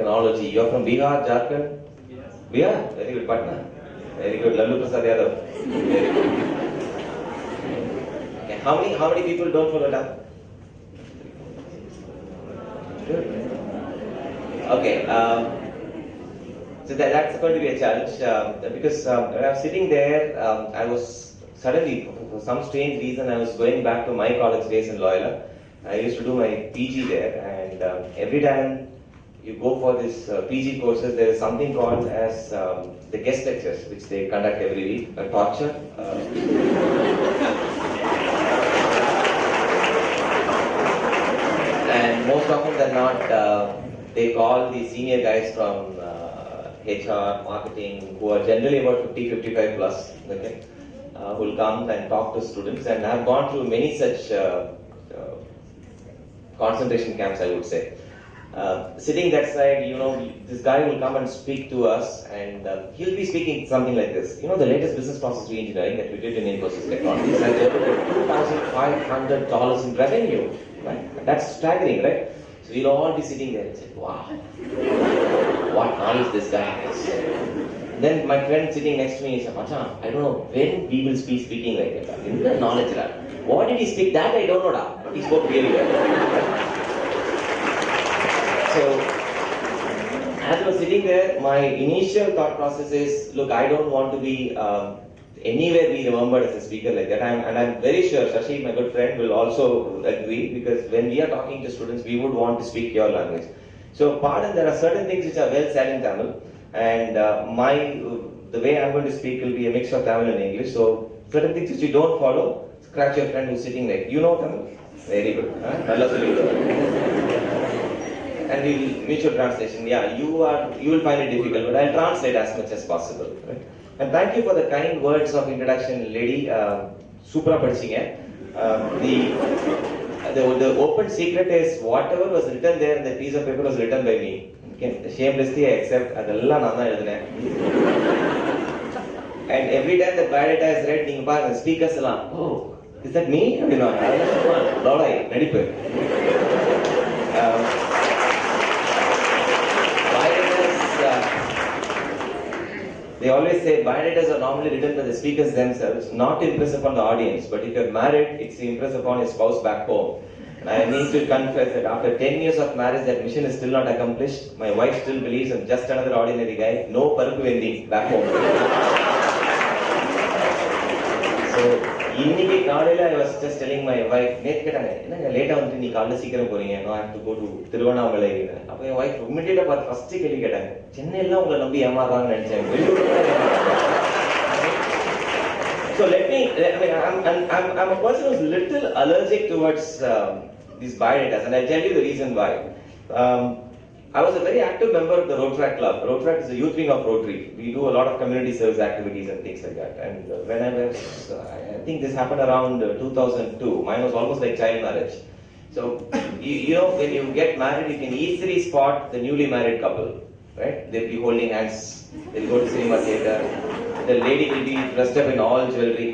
technology. You're from Bihar, Jharkhand? Yes. Bihar? Very good. Patna? Very good. Lalu Prasad Yadav? Very good. Okay. How many people don't follow that? Good. Okay. So that's going to be a challenge because when I was sitting there, I was suddenly, for some strange reason, I was going back to my college days in Loyola. I used to do my PG there, and every time you go for this PG courses, there is something called as the guest lectures, which they conduct every week, a torture. And most often than not, they call the senior guys from HR, marketing, who are generally about 50, 55 plus, okay, who will come and talk to students. And I've gone through many such concentration camps, I would say. Sitting that side, you know, this guy will come and speak to us, and he'll be speaking something like this. You know, the latest business process re-engineering that we did in Infosys Technologies has generated $2,500 in revenue, right? That's staggering, right? So we'll all be sitting there and say, wow, what knowledge this guy has. Then my friend sitting next to me said, Machan, I don't know when we will be speaking like that. In the knowledge, what did he speak? That I don't know, but he spoke really well. So, as I was sitting there, my initial thought process is, look, I don't want to be anywhere be remembered as a speaker like that. And I'm very sure Shashi, my good friend, will also agree, because when we are talking to students, we would want to speak your language. So, pardon, there are certain things which are well said in Tamil, and the way I'm going to speak will be a mix of Tamil and English. So, certain things which you don't follow, scratch your friend who's sitting like, you know Tamil? Very good. Nalla solli. And we'll mutual translation. Yeah, you will find it difficult, but I'll translate as much as possible. Right? And thank you for the kind words of introduction, lady. Supra padichinga. The open secret is whatever was written there in the piece of paper was written by me. Okay? Shamelessly, I accept. Adella nana edune. And every time the biodata is read, ninga paarenga speakers ella, oh, is that me? You know, lodai nadipu. They always say biodatas are normally written by the speakers themselves, not to impress upon the audience, but if you're married, it's to impress upon your spouse back home. And I need to confess that after 10 years of marriage, that mission is still not accomplished. My wife still believes I'm just another ordinary guy, no parupu vendi back home. So, இன்னைக்கு காலையில I was just telling my wife, நேத்து கேட்டாங்க, என்னங்க லேட்டா வந்துட்டு நீ காலையில சீக்கிரம் போறீங்க, no, I have to go to Tiruvannamalai. அப்ப என் wife immediate பார்த்து ஃபர்ஸ்ட் கேள்வி கேட்டாங்க, சென்னையில உங்களை நம்பி ஏமாறாங்கன்னு நினைச்சேன். So let me, I'm a person who's little allergic towards these biodatas, and I'll tell you the reason why. I was a very active member of the Rotaract Club. Rotaract is a youth wing of Rotary. We do a lot of community service activities and things like that. And when I was, I think this happened around 2002. Mine was almost like child marriage. So, you know, when you get married, you can easily spot the newly married couple, right? They'll be holding hands. They'll go to cinema theater. The lady will be dressed up in all jewelry.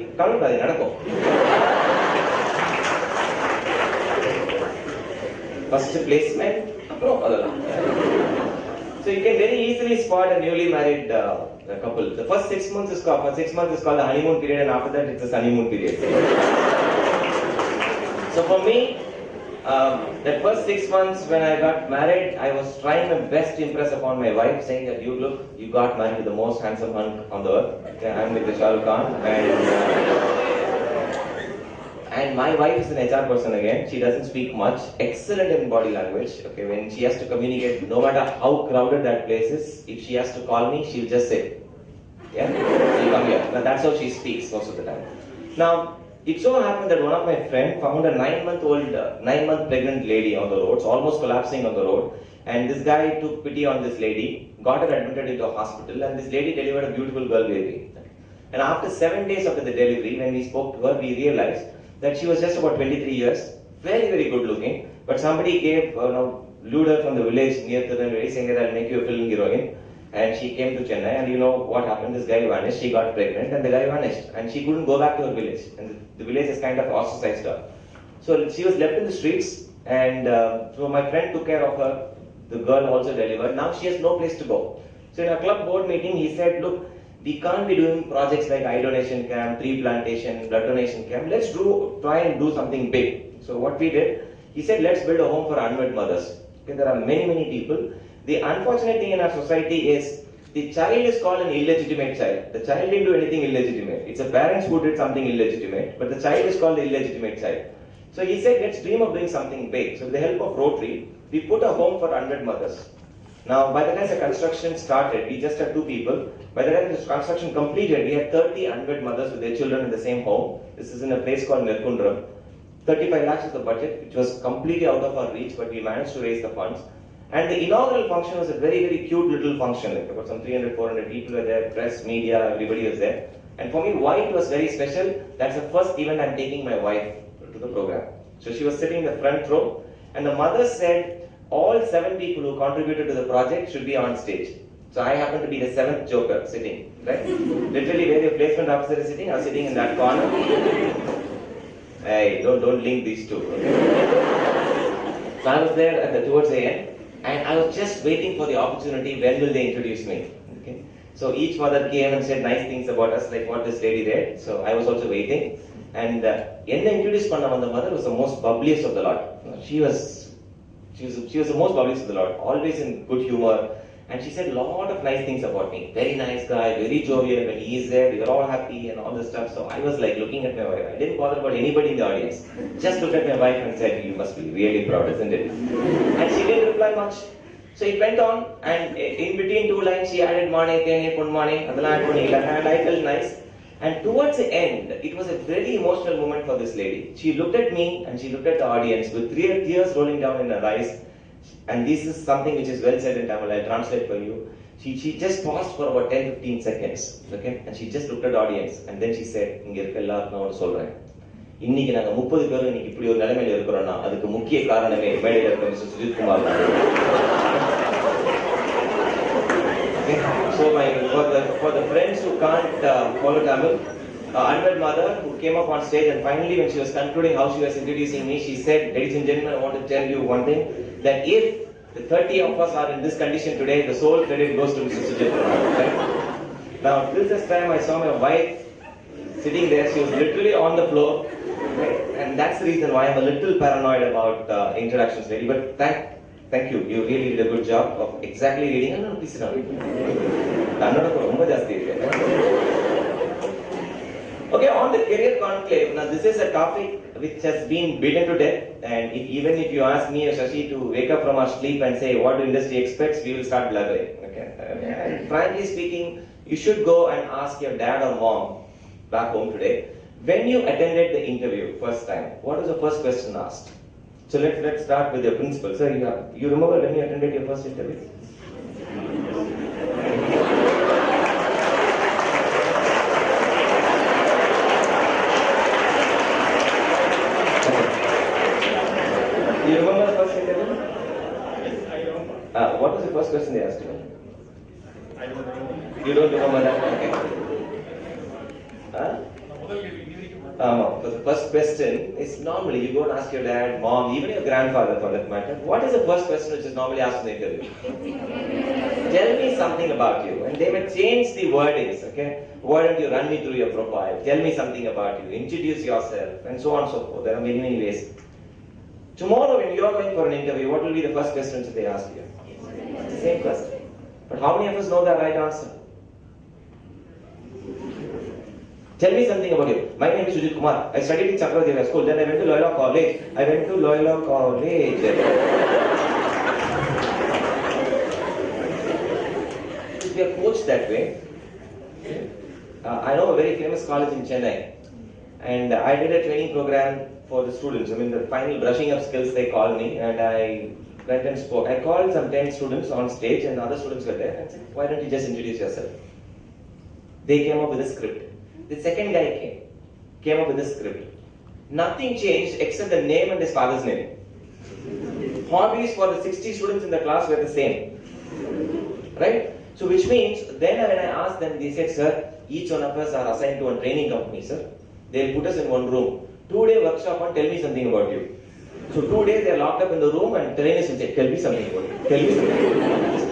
First placement. So you can very easily spot a newly married couple. The first 6 months is called the honeymoon period, and after that it's the honeymoon period. So for me, that first 6 months when I got married, I was trying my best to impress upon my wife, saying that you got married to the most handsome hunk on the earth. Okay, I'm with the Shah Rukh Khan, and my wife is an HR person again. She doesn't speak much. Excellent in body language. Okay, when she has to communicate, no matter how crowded that place is, if she has to call me, she'll just say, yeah, you come here. Now that's how she speaks most of the time. Now, it so happened that one of my friends found a 9-month pregnant lady on the roads, almost collapsing on the road. And this guy took pity on this lady, got her admitted into a hospital, and this lady delivered a beautiful girl baby. And after 7 days after the delivery, when we spoke to her, we realized that she was just about 23 years, very, very good looking, but somebody lured her from the village near Tirunelveli, saying that I'll make you a film heroine, and she came to Chennai, and you know what happened, this guy vanished, she got pregnant, and the guy vanished, and she couldn't go back to her village, and the village is kind of ostracized her. So she was left in the streets, and so my friend took care of her, The girl also delivered. Now she has no place to go. So in a club board meeting, he said, look, we can't be doing projects like eye donation camp, tree plantation, blood donation camp. Let's try and do something big. So what we did, he said, let's build a home for unwed mothers. Okay, there are many people. The unfortunate thing in our society is, the child is called an illegitimate child. The child didn't do anything illegitimate. It's the parents who did something illegitimate, but the child is called the illegitimate child. So he said, let's dream of doing something big. So with the help of Rotary, we put a home for unwed mothers. Now, by the time the construction started, we just had 2 people. By the time the construction completed, we had 30 unwed mothers with their children in the same home. This is in a place called Nirkundram. 35 lakhs is the budget, which was completely out of our reach, but we managed to raise the funds. And the inaugural function was a very cute little function. Like about some 300, 400 people were there, press, media, everybody was there. And for me, why it was very special, that's the first event I'm taking my wife to the program. So she was sitting in the front row, and the mother said, all 7 people who contributed to the project should be on stage. So I happen to be the 7th joker sitting, right? Literally where your placement officer is sitting, I was sitting in that corner. Hey, don't link these two. Okay? So I was there towards the end, and I was just waiting for the opportunity, when will they introduce me? Okay? So each mother came and said nice things about us, like what this lady did. So I was also waiting. And introduced the mother was the most bubbliest of the lot. She was the most bubbliest of the lot, always in good humor. And she said a lot of nice things about me. Very nice guy, very jovial. When he is there, we are all happy and all this stuff. So I was like looking at my wife. I didn't bother about anybody in the audience. Just looked at my wife and said, you must be really proud, isn't it? And she didn't reply much. So it went on, and in between 2 lines, she added morning, good morning, and I felt nice. And towards the end, it was a very emotional moment for this lady. She looked at me and she looked at the audience with tears rolling down in her eyes. And this is something which is well said in Tamil. I'll translate for you. She just paused for about 10-15 seconds. Okay? And she just looked at the audience. And then she said, இங்க இருக்க எல்லாருக்கும் நான் ஒன்று சொல்றேன். இன்னைக்கு நாங்க 30 பேரும் இன்னைக்கு இப்படி ஒரு நிலைமையில இருக்கிறோம்னா அதுக்கு முக்கிய காரணமே மேடையில இருக்க மிஸ்டர் சுஜித் குமார் தான். So for the friends who can't follow Tamil, unwed mother who came up on stage, and finally when she was concluding how she was introducing me, she said, ladies and gentlemen, I want to tell you one thing, that if the 30 of us are in this condition today, the sole credit goes to Mr. Sujit Kumar. Right? Now, till this time I saw my wife sitting there, she was literally on the floor, right? And that's the reason why I'm a little paranoid about introductions really, but thank you. You really did a good job of exactly reading. No, please sit down. Okay, on the career conclave, now this is a topic which has been beaten to death, and even if you ask me or Shashi to wake up from our sleep and say what the industry expects, we will start blabbering. Okay? And frankly speaking, you should go and ask your dad or mom back home today, when you attended the interview first time, what was the first question asked? So let's start with your principal. Sir, you remember when you attended your first interview? You remember the first interview? Yes, I remember. What was the first question they asked you? I don't remember. You don't remember that? Okay. The first question is normally you go and ask your dad, mom, even your grandfather for that matter, what is the first question which is normally asked in the interview? Tell me something about you. And they may change the wordings, okay? Why don't you run me through your profile? Tell me something about you. Introduce yourself, and so on and so forth. There are many ways. Tomorrow when you are going for an interview, what will be the first questions that they ask you? It's the same question. But how many of us know the right answer? Tell me something about you. My name is Sujit Kumar. I studied in Chakravarti School. Then I went to Loyola College. We are coached that way. I know a very famous college in Chennai. And I did a training program for the students. I mean, the final brushing up skills, they called me. And I went and spoke. I called some 10 students on stage, and other students were there. And said, why don't you just introduce yourself? They came up with a script. The second guy came up with a script. Nothing changed except the name and his father's name. Hobbies for the 60 students in the class were the same. Right? So which means, then when I asked them, they said, sir, each one of us are assigned to a training company, sir. They'll put us in one room. 2-day workshop on tell me something about you. So 2 days they're locked up in the room and trainers will say, tell me something about it. Tell me something.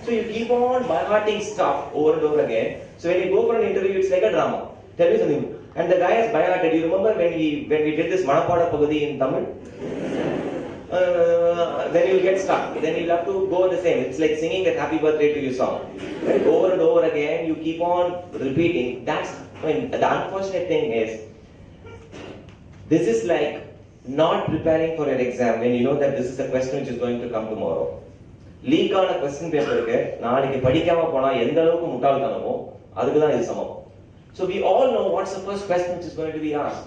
So you keep on by-hearting stuff over and over again. So when you go for an interview, it's like a drama. Tell me something. And the guy has by-hearted. You remember when we did this Manapada Pagadi in Tamil? Then you'll get stuck. Then you'll have to go the same. It's like singing that happy birthday to you song. Right? Over and over again, you keep on repeating. That's, the unfortunate thing is, this is like not preparing for your exam when you know that this is a question which is going to come tomorrow. Leak on a question paper இருக்கு நாளைக்கு படிக்காம போனா எந்த அளவுக்கு முட்டாள்தனமோ அதுக்கு தான் இது சமம். So we all know what's the first question which is going to be asked.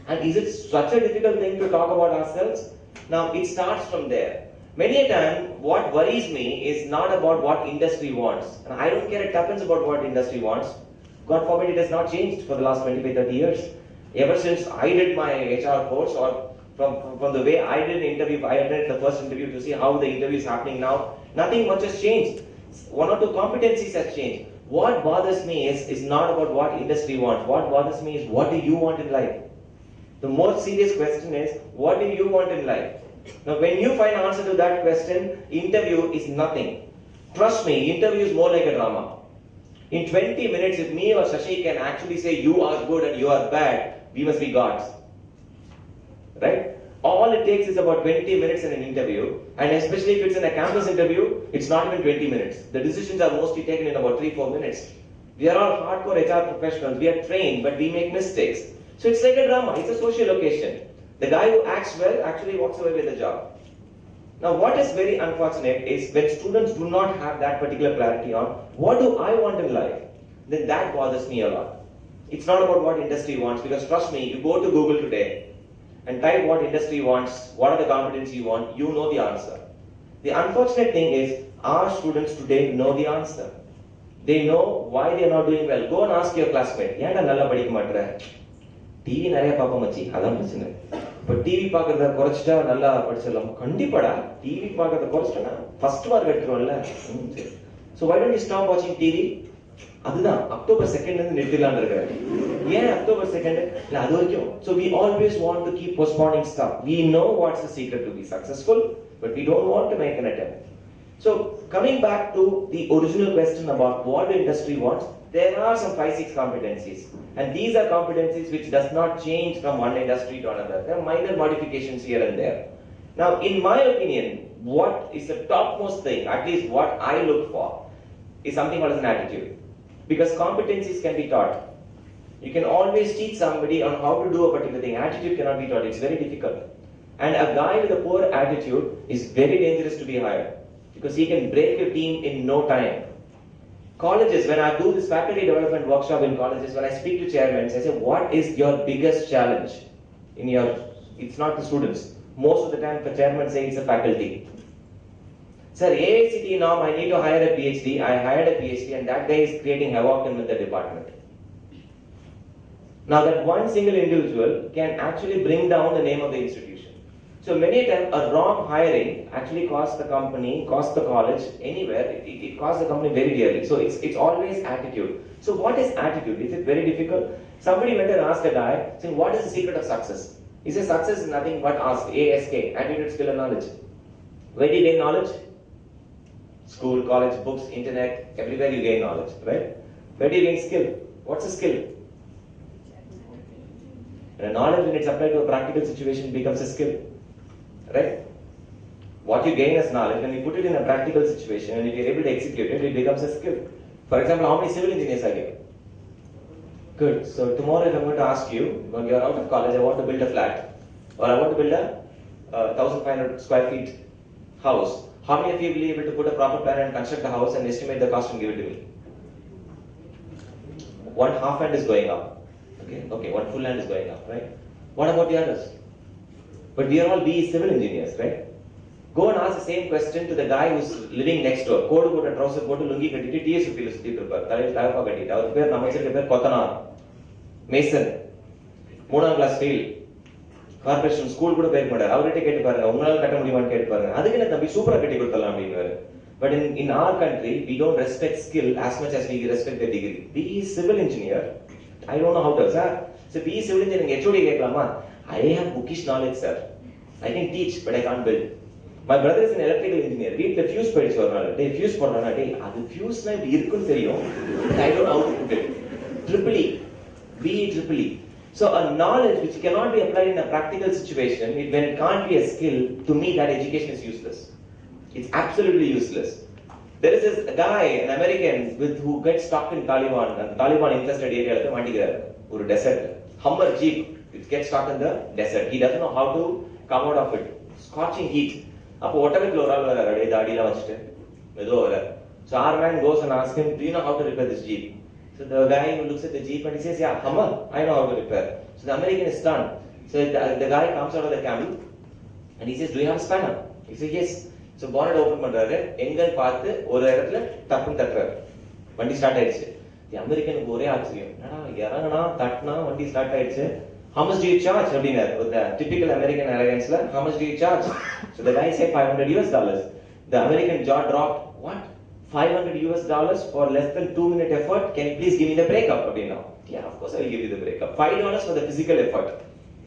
And is it such a difficult thing to talk about ourselves? Now it starts from there. Many a time what worries me is not about what industry wants. And I don't care, it happens about what industry wants. God forbid it has not changed for the last 25-30 years. Ever since I did my HR course, or from the way I did an interview, I attended the first interview to see how the interview is happening now, nothing much has changed. One or two competencies has changed. What bothers me is not about what industry wants. What bothers me is what do you want in life? The more serious question is, what do you want in life? Now when you find answer to that question, interview is nothing. Trust me, interview is more like a drama. In 20 minutes, if me or Shashi can actually say you are good and you are bad, we must be gods. Right? All it takes is about 20 minutes in an interview, and especially if it's in a campus interview, it's not even 20 minutes. The decisions are mostly taken in about 3-4 minutes. We are all hardcore HR professionals. We are trained, but we make mistakes. So it's like a drama. It's a social occasion. The guy who acts well actually walks away with the job. Now what is very unfortunate is when students do not have that particular clarity on what do I want in life, then that bothers me a lot. It's not about what industry wants, because trust me, you go to Google today and type what industry wants, what are the competencies you want, you know the answer. The unfortunate thing is, our students today know the answer. They know why they are not doing well. Go and ask your classmate, ஏன்டா நல்லா படிக்க மாட்டற? TV நிறைய பாப்ப மச்சி, அதான் பிரச்சனை. இப்ப TV பார்க்கறத குறைச்சிட்டா நல்லா படிச்சிடலாம். கண்டிப்பாடா, டிவி பார்க்கறத குறைச்சிட்டா ஃபர்ஸ்ட் மார்க் எடுத்துருவல்ல. So why don't you stop watching TV? அதுதான் October 2nd இருந்து நிறுத்திடலாம்னு இருக்கேன். ஏன் October 2nd? இல்ல அது வரைக்கும். So we always want to keep postponing stuff. We know what's the secret to be successful, but we don't want to make an attempt. So coming back to the original question about what the industry wants, there are some 5-6 competencies, and these are competencies which does not change from one industry to another. There are minor modifications here and there. Now in my opinion, what is the topmost thing, at least what I look for, is something called as an attitude. Because competencies can be taught. You can always teach somebody on how to do a particular thing. Attitude cannot be taught. It's very difficult. And a guy with a poor attitude is very dangerous to be hired, because he can break your team in no time. Colleges, when I do this faculty development workshop in colleges, when I speak to chairmen, I say, what is your biggest challenge in your, it's not the students. Most of the time the chairman says it's the faculty. Sir, AICT norm, I need to hire a PhD. I hired a PhD and that guy is creating havoc in the department. Now that one single individual can actually bring down the name of the institution. So many times a wrong hiring actually costs the company, costs the college, anywhere, it costs the company very dearly. So it's always attitude. So what is attitude? Is it very difficult? Somebody went and asked a guy, saying, what is the secret of success? He says, success is nothing but ask, ASK, attitude, skill and knowledge. Where do you gain knowledge? School, college, books, internet, everywhere you gain knowledge, right? Where do you gain skill? What's a skill? And a knowledge, when it's applied to a practical situation, becomes a skill, right? What you gain as knowledge, when you put it in a practical situation and if you're able to execute it, it becomes a skill. For example, how many civil engineers are here? Good. So tomorrow if I'm going to ask you, when you're out of college, I want to build a flat, or I want to build a 1,500 square feet house. How many of you will be able to put a proper plan and construct the house and estimate the cost and give it to me? One half hand is going up. Okay, one full hand is going up, right? What about the others? But we are all BE civil engineers, right? Go and ask the same question to the guy who's living next door. Coat put a trouser, put a lungi kattittu, TS sutti prepare. Thalai thalapa kattittu. Avar per namachirukku per Kottanar. Mason. 3th class fail. Corporation school kuda pay mattaru. Avarite kettu paarenga. Ungalaal katta mudiyumaanu kettu paarenga. Adukku enna thambi super katti koduthalam appadinu. But in our country, we don't respect skill as much as we respect the degree. BE civil engineer, I don't know how to, sir. So BE civil engineering HOD kekalama. I have bookish knowledge, sir. I can teach, but I can't build. My brother is an electrical engineer. Read the fuse page for another day. Fuse for another day. That fuse na irukun theriyum. I don't know how to put it. Triple E. BE triple E. So a knowledge which cannot be applied in a practical situation, when it can't be a skill, to me that education is useless. It's absolutely useless. There is this guy, an American, who gets stuck in Taliban, and Taliban infested area, or desert. Hummer Jeep, it gets stuck in the desert. He doesn't know how to come out of it. Scorching heat. அப்போ ஒட்டகத்துல ஒரு ஆள் வராரு, தாடியெல்லாம் வச்சுட்டு ஏதோ வராரு. So our man goes and asks him, do you know how to repair this Jeep? So the guy who looks at the Jeep and he says, yeah, Hummer, I know how to repair. So the American is stunned. So the guy comes out of the camel and he says, do you have a spanner? He says, yes. So bonnet open பண்றாரு, எங்கன்னு பார்த்து ஒரு இடத்துல டப்புன்னு தட்டுறாரு. வண்டி start ஆயிடுச்சு. The American ஒரே ஆச்சரியம். என்னடா இறங்கனா தட்டினா வண்டி ஸ்டார்ட் ஆயிடுச்சு. How much do you charge? With the typical American arrogance, how much do you charge? So the guy said $500. The American jaw dropped. What? $500 for less than 2-minute effort? Can you please give me the breakup? Yeah, of course I will give you the breakup. $5 for the physical effort.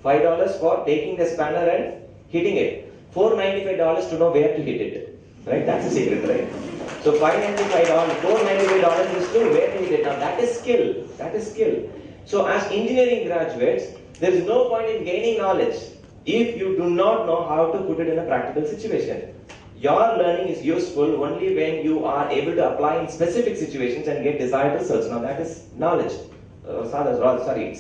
$5 for taking the spanner and hitting it. $495 to know where to hit it. Right? That's the secret, right? So $595, $495 is to where to hit it. Now that is skill. That is skill. So as engineering graduates, there is no point in gaining knowledge if you do not know how to put it in a practical situation. Your learning is useful only when you are able to apply in specific situations and get desired results. Now that is knowledge.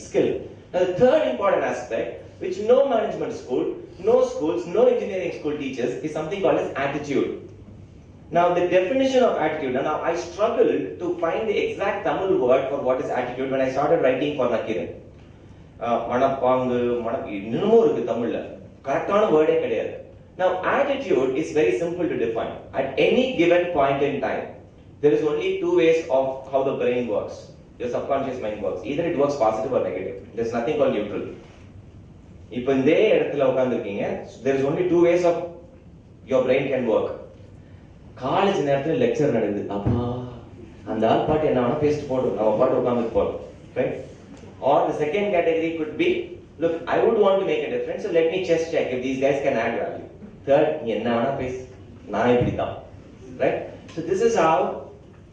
Skill. Now the third important aspect, which no management school, no schools, no engineering school teaches, is something called as attitude. Now the definition of attitude, now I struggled to find the exact Tamil word for what is attitude when I started writing for Nakiran. மனப்பாங்கு இன்னமும் இருக்கு தமிழ்ல, கரெக்டான வேர்டே கிடையாது. Now attitude is very simple to define. At any given point in time, there is only two ways of how the brain works, your subconscious mind works. Either it works positive or negative. There is nothing called neutral. இப்போ இந்த இடத்துல உட்கார்ந்துருக்கீங்க, there is only two ways of your brain can work. College நேரத்துல lecture நடக்குது, அப்பா அந்த ஆள் பாட்டு என்ன வேணா பேசிட்டு போடும், நம்ம பாட்டு உட்கார்ந்துட்டு போறோம், right? Or the second category could be, look, I would want to make a difference, so let me just check if these guys can add value. Third, என்ன வேணா பேசு, நான் இப்படிதான், right? So this is how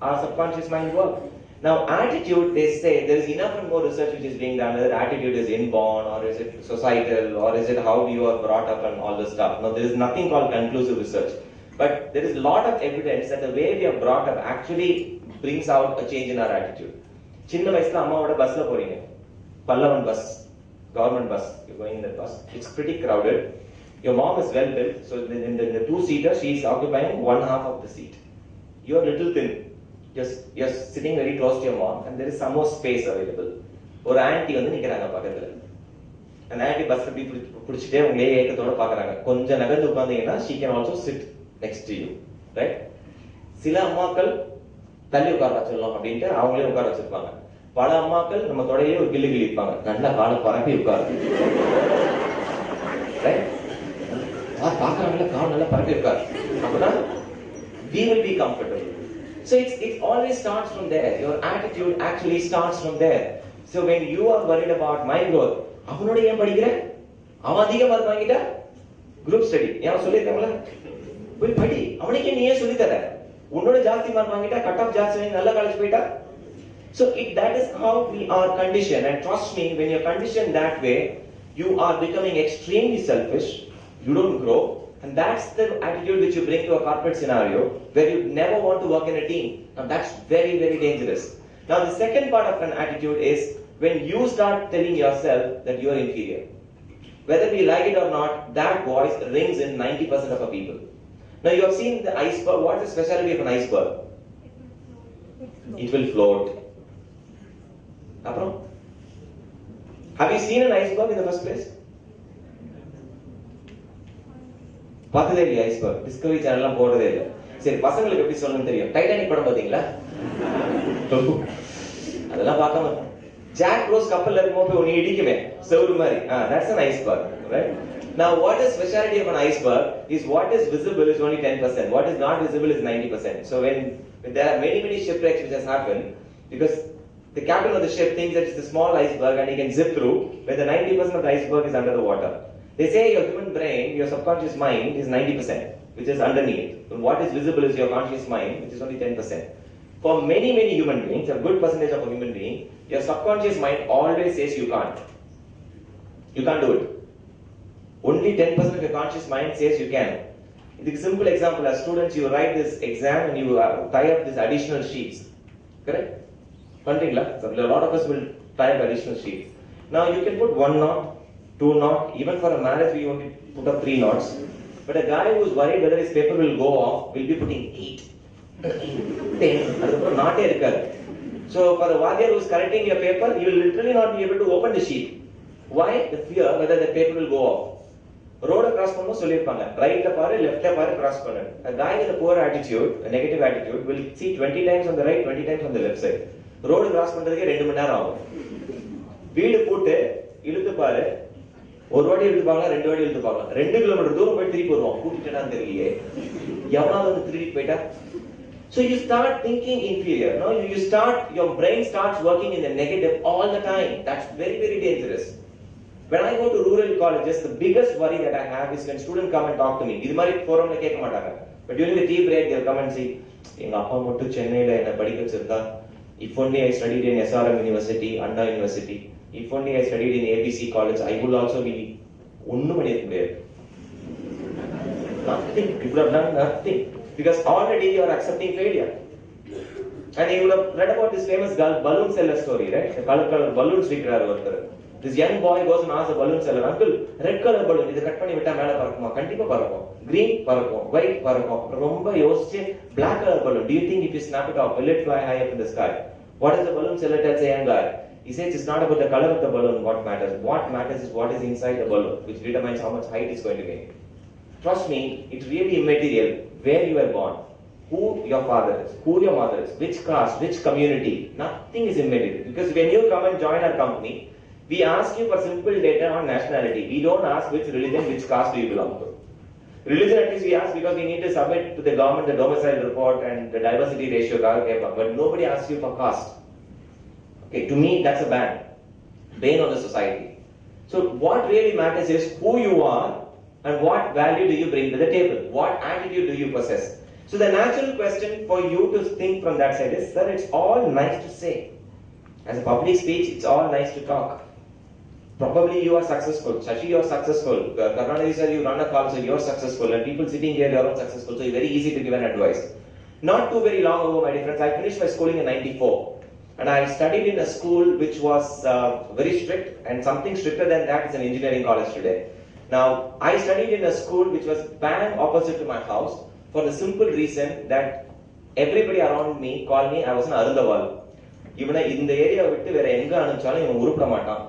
our subconscious mind works. Now attitude, they say there is enough and more research which is being done whether attitude is inborn or is it societal or is it how you are brought up and all this stuff. Now there is nothing called conclusive research, but there is a lot of evidence that the way we are brought up actually brings out a change in our attitude. சின்ன வயசுல அம்மாவோட பஸ்ல போறீங்க, Pallavan bus, government bus, you're going in that bus, it's pretty crowded. Your mom is well built, so in the two-seater, she is occupying one half of the seat. You're little thin, you're sitting very close to your mom, and there is some more space available. ஒரு anti வந்து நிக்கிறாங்க பக்கத்துல, அந்த anti bus அப்படி பிடிச்சிட்டே உங்களே ஏக்கத்தோட பாக்குறாங்க. கொஞ்சம் நகர்ந்து உட்கார்ந்தீங்கன்னா she can also sit next to you, right? சில அம்மாக்கள் தள்ளி உட்கார வச்சிடலாம் அப்படின்ட்டு அவங்களே உட்கார வச்சிருப்பாங்க. பல அம்மாக்கள் நம்ம தொடையிலே ஒரு கிள்ளி கிள்ளிப்பாங்க, நல்லா காலை பரப்பி உட்காரு, பாக்குறாங்கல்ல கால் நல்லா பரப்பி உட்காரு, அப்படின்னா we will be comfortable. So it always starts from there. Your attitude actually starts from there. So when you are worried about my growth, அவனோட ஏன் படிக்கிற, அவன் அதிக மார்க் வாங்கிட்டா குரூப் ஸ்டடி ஏன் சொல்லிருக்காங்களா, போய் படி, அவனுக்கே நீ ஏன் சொல்லி தர, உன்னோட ஜாஸ்தி மார்க் வாங்கிட்டா கட் ஆஃப் ஜாஸ்தி வாங்கி நல்ல காலேஜ் போயிட்டா. So that is how we are conditioned, and trust me, when you're conditioned that way, you are becoming extremely selfish, you don't grow, and that's the attitude which you bring to a corporate scenario where you never want to work in a team. Now that's very, very dangerous. Now the second part of an attitude is when you start telling yourself that you are inferior. Whether we like it or not, that voice rings in 90% of our people. Now you have seen the iceberg. What is the specialty of an iceberg? It will float. Have you seen an iceberg in the first place? பார்த்ததே இல்லையா iceberg? Discovery சேனல்லாம் போடுறதே இல்லை. சரி, பசங்களுக்கு எப்படி சொல்லணும்னு தெரியும். டைட்டானிக் படம் பார்த்தீங்களா? அதெல்லாம் பார்க்காம ஜாக் ரோஸ் கப்பல்ல இருக்கும்போது ஒன்னு இடிக்குமே செவுரு மாதிரி, that's an iceberg, right? Now what is specialty of an iceberg is what is visible is only 10%, what is not visible is 90%. So when there are many shipwrecks which has happened because the captain of the ship thinks that it's a small iceberg and he can zip through, where the 90% of the iceberg is under the water. They say your human brain, your subconscious mind is 90%, which is underneath. And what is visible is your conscious mind, which is only 10%. For many, many human beings, a good percentage of a human being, your subconscious mind always says you can't. You can't do it. Only 10% of your conscious mind says you can. It's a simple example. As students, you write this exam and you tie up these additional sheets. Correct? Pandringla? So a lot of us will tie up additional sheets. Now you can put 1 knot, 2 knot. Even for a marriage, we only put up 3 knots. But a guy who is worried whether his paper will go off will be putting 8, 10. Not a So for the Vadyar who is correcting your paper, you will literally not be able to open the sheet. Why? The fear whether the paper will go off. Road cross பண்ணனும் சொல்லிருப்பாங்க. ரைட்ல பாரு, லெஃப்ட்ல பாரு, cross பண்ணு. A guy with a poor attitude, a negative attitude will see 20 times on the right, 20 times on the left side. Road cross பண்றதுக்கே 2 மணி நேரம் ஆகும். வீடு போட்டு இழுத்து பாரு. ஒரு வாட்டி இழுத்து பார்க்கலாம், 2 வாட்டி இழுத்து பார்க்கலாம். 2 கிலோமீட்டர் தூரம் போய் திருப்பி வருவோம். கூட்டிட்டேனான்னு தெரியலையே. எவனாவது வந்து திருப்பி போயிட்டா? So you start thinking inferior. No, your brain starts working in the negative all the time. That's very, very dangerous. When I go to rural colleges, the biggest worry that I have is when students come and talk to me. இது மாதிரி forumல கேட்க மாட்டாங்க. But during the tea break, they'll come and say, எங்க அப்பா மட்டும் சென்னையில என்ன படிக்க வச்சிருந்தா, if only I studied in SRM University, Anna University, if only I studied in ABC College, I would also be ஒண்ணும் பண்ணிருக்க முடியாது. Nothing. You would have done nothing. Because already you are accepting failure. And you would have read about this famous balloon seller story, right? The color balloons விக்கிறார் ஒருத்தர். This young boy goes and asks a balloon seller, uncle, red color balloon, இதை cut பண்ணி விட்டா மேல பறக்குமா? கண்டிப்பா பறக்கும். Green பறக்கும், white பறக்கும். ரொம்ப யோசிச்சு black color balloon, do you think if you snap it off, will it fly high up in the sky? What does the balloon seller tell the young guy? He says it's not about the color of the balloon what matters. What matters is what is inside the balloon, which determines how much height it's going to gain. Trust me, it's really immaterial where you were born, who your father is, who your mother is, which caste, which community. Nothing is immaterial. Because when you come and join our company, we ask you for simple data on nationality. We don't ask which religion, which caste do you belong to. Religion at least we ask because we need to submit to the government the domicile report and the diversity ratio. But nobody asks you for caste. Okay, to me that's a bane on the society. So what really matters is who you are and what value do you bring to the table. What attitude do you possess? So the natural question for you to think from that side is, sir, it's all nice to say. As a public speech, it's all nice to talk. Probably you are successful. Shashi, you are successful. Karnanidhi sir, you run a call, so you are successful. And people sitting here, you are all successful. So it's very easy to give an advice. Not too very long ago, my dear friends, I finished my schooling in 94. And I studied in a school which was very strict. And something stricter than that is an engineering college today. Now, I studied in a school which was bang opposite to my house for the simple reason that everybody around me called me, I was an Arundaval. இவனை இந்த area விட்டு வேற எங்க அனுப்பிச்சாலும் இவன் உருப்பட மாட்டான்.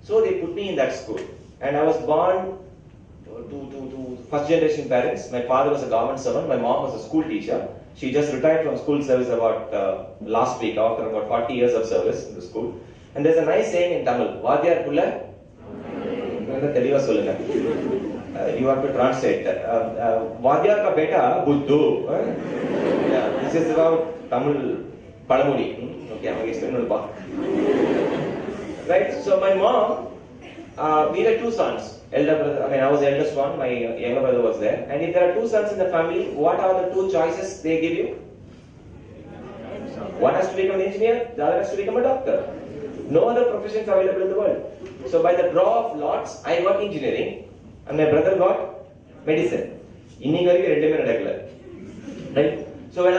So they put me in that school. And I was born to first generation parents. My father was a government servant. My mom was a school teacher. She just retired from school service about last week after about 40 years of service in the school. And there's a nice saying in Tamil, Vadyar pulla தெளிவா சொல்லுங்க. You have to translate. Vadyar ka beta buddhu. This is about Tamil Palamudi. Okay, I'm explaining it. Right? So my mom, we had 2 sons. Elder brother, I was the eldest one. My younger brother was there. And if there are 2 sons in the family, what are the 2 choices they give you? One has to become an engineer, the other has to become a doctor. No other professions available in the world. So by the draw of lots, I got engineering, and my brother got medicine. இன்னைக்கு வரைக்கும் ரெண்டுமே நடக்கல. Right? So when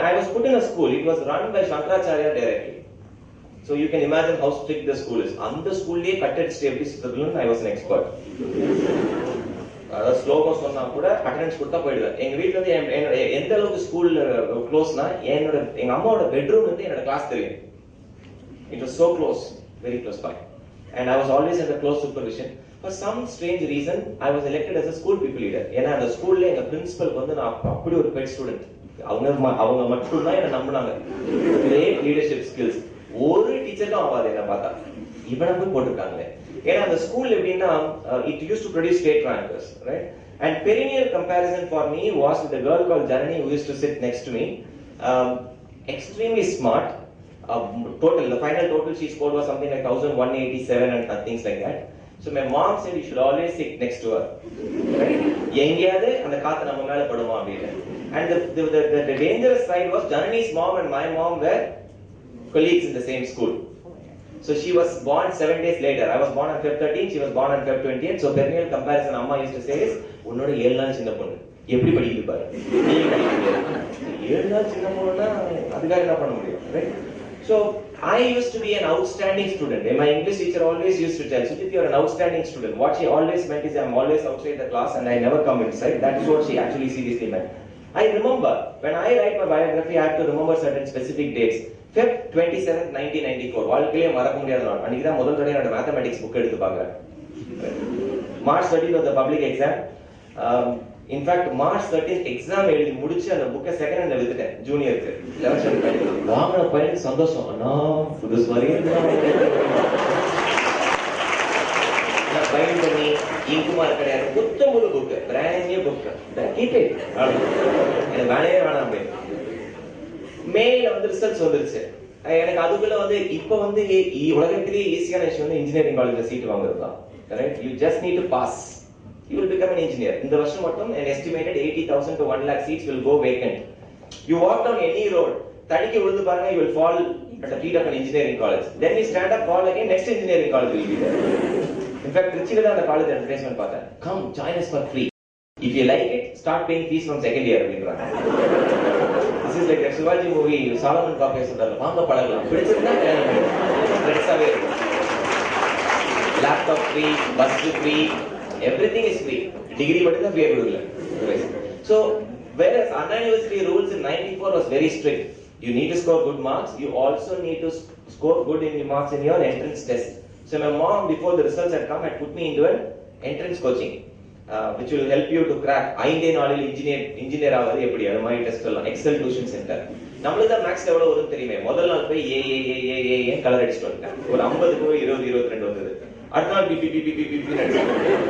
I was put in a school, it was run by Shankaracharya directly. So you can imagine how strict the school is. And the school liye cutted stable system, I was an expert. ஸ்லோகம் சொன்னா கூட attendance கொடுத்தா போயிடுவேன். எங்க வீட்டுல இருந்து எந்த அளவுக்கு ஸ்கூல் க்ளோஸ்னா எங்க அம்மாவோட பெட்ரூம் வந்து என்னோட கிளாஸ் தெரியும். It was so close, very close by. And I was always under close supervision. For some strange reason, I was elected as a school people leader. ஏன்னா அந்த ஸ்கூல்ல எங்க பிரின்சிபல் வந்து நான் அப்படி ஒரு பெட் ஸ்டூடெண்ட். அவங்க மட்டும் தான் என்ன நம்பினாங்க. Great leadership skills. ஒரு டீச்சருக்கும் ஆகாது என்ன பார்த்தா. இவனை போய் போட்டிருக்காங்களே. ஏன்னா அந்த ஸ்கூல் எப்படின்னா it used to produce state rankers, right? And perennial comparison for me was with a girl called Janani who used to sit next to me. Extremely smart. The final total she scored was something like 1187 and things like that. So my mom said you should always sit next to her. Right? எங்கேயாவது அந்த காத்து நம்ம மேல படுமா அப்படின்னு. And the dangerous side was Janani's mom and my mom were colleagues in the same school. So she was born 7 days later. I was born on Feb 13, she was born on Feb 20th. So perennial comparison Amma used to say is, உன்னோட 7 நாள் சின்ன பொண்ணு எப்படி படிக்குது பாரு. நீ படிக்குது. 7 நாள் சின்ன பொண்ணுனா அதுக்காக என்ன பண்ண முடியும்? Right? So I used to be an outstanding student. My English teacher always used to tell, Sujit, you are an outstanding student. What she always meant is I'm always outside the class and I never come inside. That is what she actually seriously meant. I remember, when I write my biography, I have to remember certain specific dates. Feb 27th, 1994. வாழ்க்கையிலே மறக்க முடியாத நாள். அன்னைக்கு தான் முதல் தடவை என்னோட mathematics book எடுத்து பார்க்குறேன். March 13th was the public exam. In fact, March 13th exam எழுதி முடிச்சு அந்த புக்கை செகண்ட் ஹேண்ட்ல வித்துட்டேன் ஜூனியருக்கு. 11th வாங்கின பையனுக்கு சந்தோஷம். அண்ணா புதுசு மாதிரியே பையன் பண்ணி இங்குமார் கிடையாது. புத்தம்புது book, brand new book. Keep it. எனக்கு வேலையே வேணாம் அப்படின்னு. மேல வந்து ரிசல்ட்ஸ் வந்துருச்சு. எனக்கு அதுக்குள்ள வந்து இப்ப வந்து உலகத்திலேயே ஈஸியான விஷயம் வந்து இன்ஜினியரிங் காலேஜ்ல சீட் வாங்குறது தான். Correct? You just need to pass. You will become an engineer. இந்த வருஷம் மட்டும் an estimated 80,000 to 1 lakh seats will go vacant. You walk down any road, தடிக்கு விழுந்து பாருங்க, you will fall at the feet of an engineering college. Then you stand up, fall again, next engineering college will be there. In fact, திருச்சியில தான் அந்த college advertisement பார்த்தேன். Come join us for free. If you like it, start paying fees from second year அப்படின்றாங்க. This is like a Shivaji movie, Solomon Pape சொல்றாரு, வாங்க பழகலாம். பிடிச்சிருந்தா ஃப்ரெண்ட்ஸாவே இருக்கும். Laptop free, bus free, everything is free. Degree மட்டும் தான் ஃப்ரீயா கொடுக்கல. So whereas Anna University rules in 94 was very strict. You need to score good marks. You also need to score good in your marks in your entrance test. So my mom, before the results had come, had put me into an entrance coaching, which will help you to crack. ஐந்தே நாளில் engineer ஆவது எப்படி, அது மாதிரி test எல்லாம். Excel tuition centre. நம்மளுக்கு தான் maths எவ்வளவு வரும்னு தெரியுமே. முதல் நாள் போய் ஏ கலர் அடிச்சுட்டு வந்துட்டேன். ஒரு 50 போய் 20 22 வந்தது. அடுத்த நாள் பி